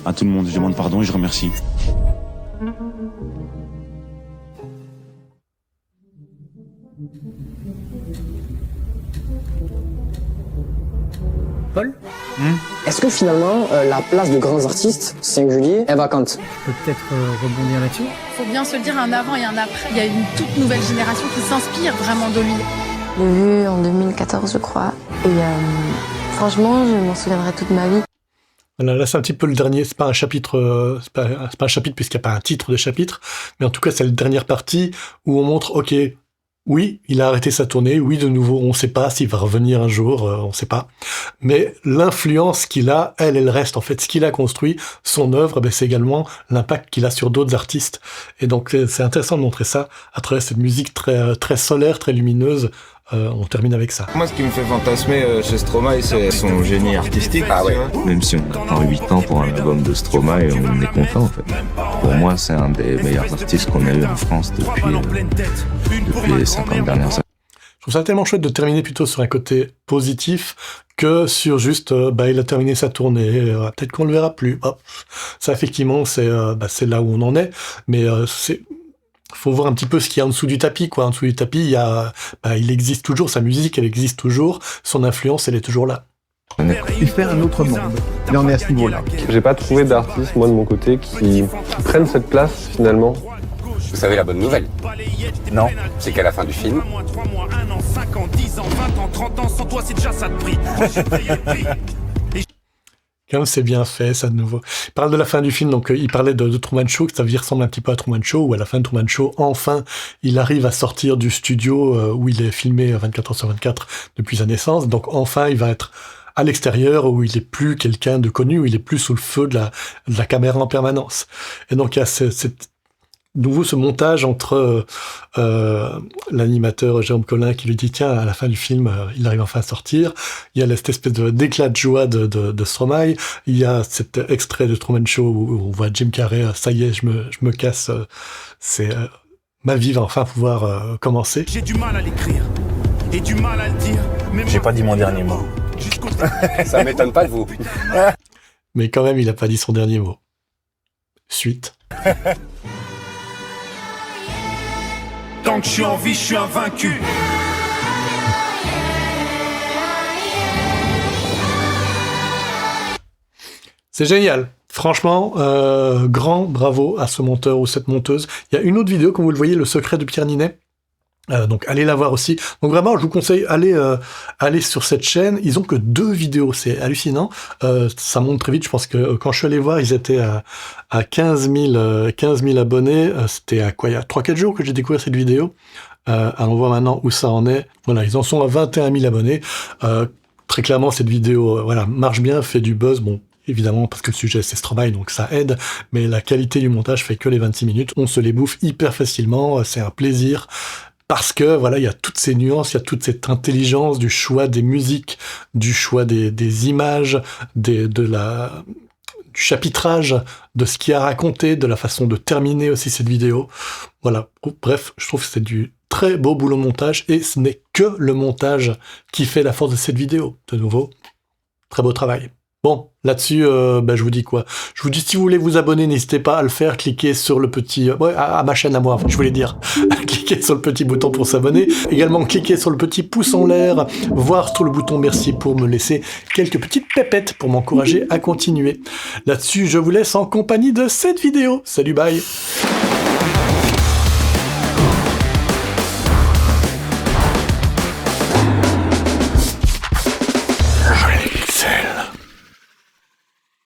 À tout le monde, je demande pardon et je remercie. Paul, Est-ce que finalement, la place de grands artistes, singulier, est vacante? peut-être rebondir là-dessus. Il faut bien se le dire, un avant et un après. Il y a une toute nouvelle génération qui s'inspire vraiment de lui. Je l'ai vu en 2014, je crois. Et franchement, je m'en souviendrai toute ma vie. Voilà, là c'est un petit peu le dernier, c'est pas un chapitre, c'est pas un chapitre puisqu'il n'y a pas un titre de chapitre, mais en tout cas c'est la dernière partie où on montre, ok, oui, il a arrêté sa tournée, oui, de nouveau, on ne sait pas s'il va revenir un jour, on ne sait pas, mais l'influence qu'il a, elle reste, en fait, ce qu'il a construit, son œuvre, c'est également l'impact qu'il a sur d'autres artistes, et donc c'est intéressant de montrer ça à travers cette musique très, très solaire, très lumineuse. On termine avec ça. Moi, ce qui me fait fantasmer chez Stromae, c'est son génie artistique. Ah ouais. Même si on attend 8 ans pour un album de Stromae, on est content en fait. Pour moi, c'est un des meilleurs artistes qu'on a eu en France depuis les 50 dernières années. Je trouve ça tellement chouette de terminer plutôt sur un côté positif que sur juste, il a terminé sa tournée, peut-être qu'on le verra plus. Ça, effectivement, c'est là où on en est, mais faut voir un petit peu ce qu'il y a en dessous du tapis, quoi. En dessous du tapis, il existe toujours, sa musique, elle existe toujours, son influence, elle est toujours là. Il fait un autre monde. Il en est à ce niveau-là. J'ai pas trouvé d'artistes, moi, de mon côté, qui prennent cette place, finalement. Vous savez la bonne nouvelle? Non. C'est qu'à la fin du film... Quand même, c'est bien fait, ça, de nouveau. Il parle de la fin du film, donc il parlait de Truman Show, que ça ressemble un petit peu à Truman Show, où à la fin de Truman Show, enfin, il arrive à sortir du studio où il est filmé 24 heures sur 24 depuis sa naissance, donc enfin, il va être à l'extérieur, où il est plus quelqu'un de connu, où il est plus sous le feu de la caméra en permanence. Et donc, il y a cette nouveau ce montage entre l'animateur Jérôme Collin qui lui dit tiens, à la fin du film il arrive enfin à sortir, il y a cette espèce d'éclat de joie de Stromae, il y a cet extrait de Truman Show où on voit Jim Carrey, ça y est, je me casse, c'est ma vie va enfin pouvoir commencer. J'ai du mal à l'écrire et du mal à le dire. J'ai pas dit mon dernier mot. Ça m'étonne pas de vous. Mais quand même, il a pas dit son dernier mot. Suite. Tant que je suis en vie, je suis invaincu. C'est génial. Franchement, grand bravo à ce monteur ou cette monteuse. Il y a une autre vidéo, comme vous le voyez, Le secret de Pierre Ninet. Donc allez la voir aussi. Donc vraiment, je vous conseille, allez sur cette chaîne. Ils ont que 2 vidéos, c'est hallucinant. Ça monte très vite. Je pense que quand je suis allé voir, ils étaient à 15 000 abonnés. C'était à quoi, il y a 3-4 jours que j'ai découvert cette vidéo. On voit maintenant où ça en est. Voilà, ils en sont à 21 000 abonnés. Très clairement, cette vidéo, marche bien, fait du buzz. Bon, évidemment, parce que le sujet c'est Stromae, donc ça aide. Mais la qualité du montage fait que les 26 minutes. On se les bouffe hyper facilement. C'est un plaisir. Parce que, il y a toutes ces nuances, il y a toute cette intelligence du choix des musiques, du choix des images, du chapitrage, de ce qu'il y a raconté, de la façon de terminer aussi cette vidéo. Voilà. Bref, je trouve que c'est du très beau boulot de montage, et ce n'est que le montage qui fait la force de cette vidéo. De nouveau, très beau travail. Bon, là-dessus, je vous dis quoi? Je vous dis, si vous voulez vous abonner, n'hésitez pas à le faire, cliquez sur le petit... à ma chaîne à moi, je voulais dire. Cliquez sur le petit bouton pour s'abonner. Également, cliquez sur le petit pouce en l'air, voire sur le bouton merci pour me laisser quelques petites pépettes pour m'encourager à continuer. Là-dessus, je vous laisse en compagnie de cette vidéo. Salut, bye!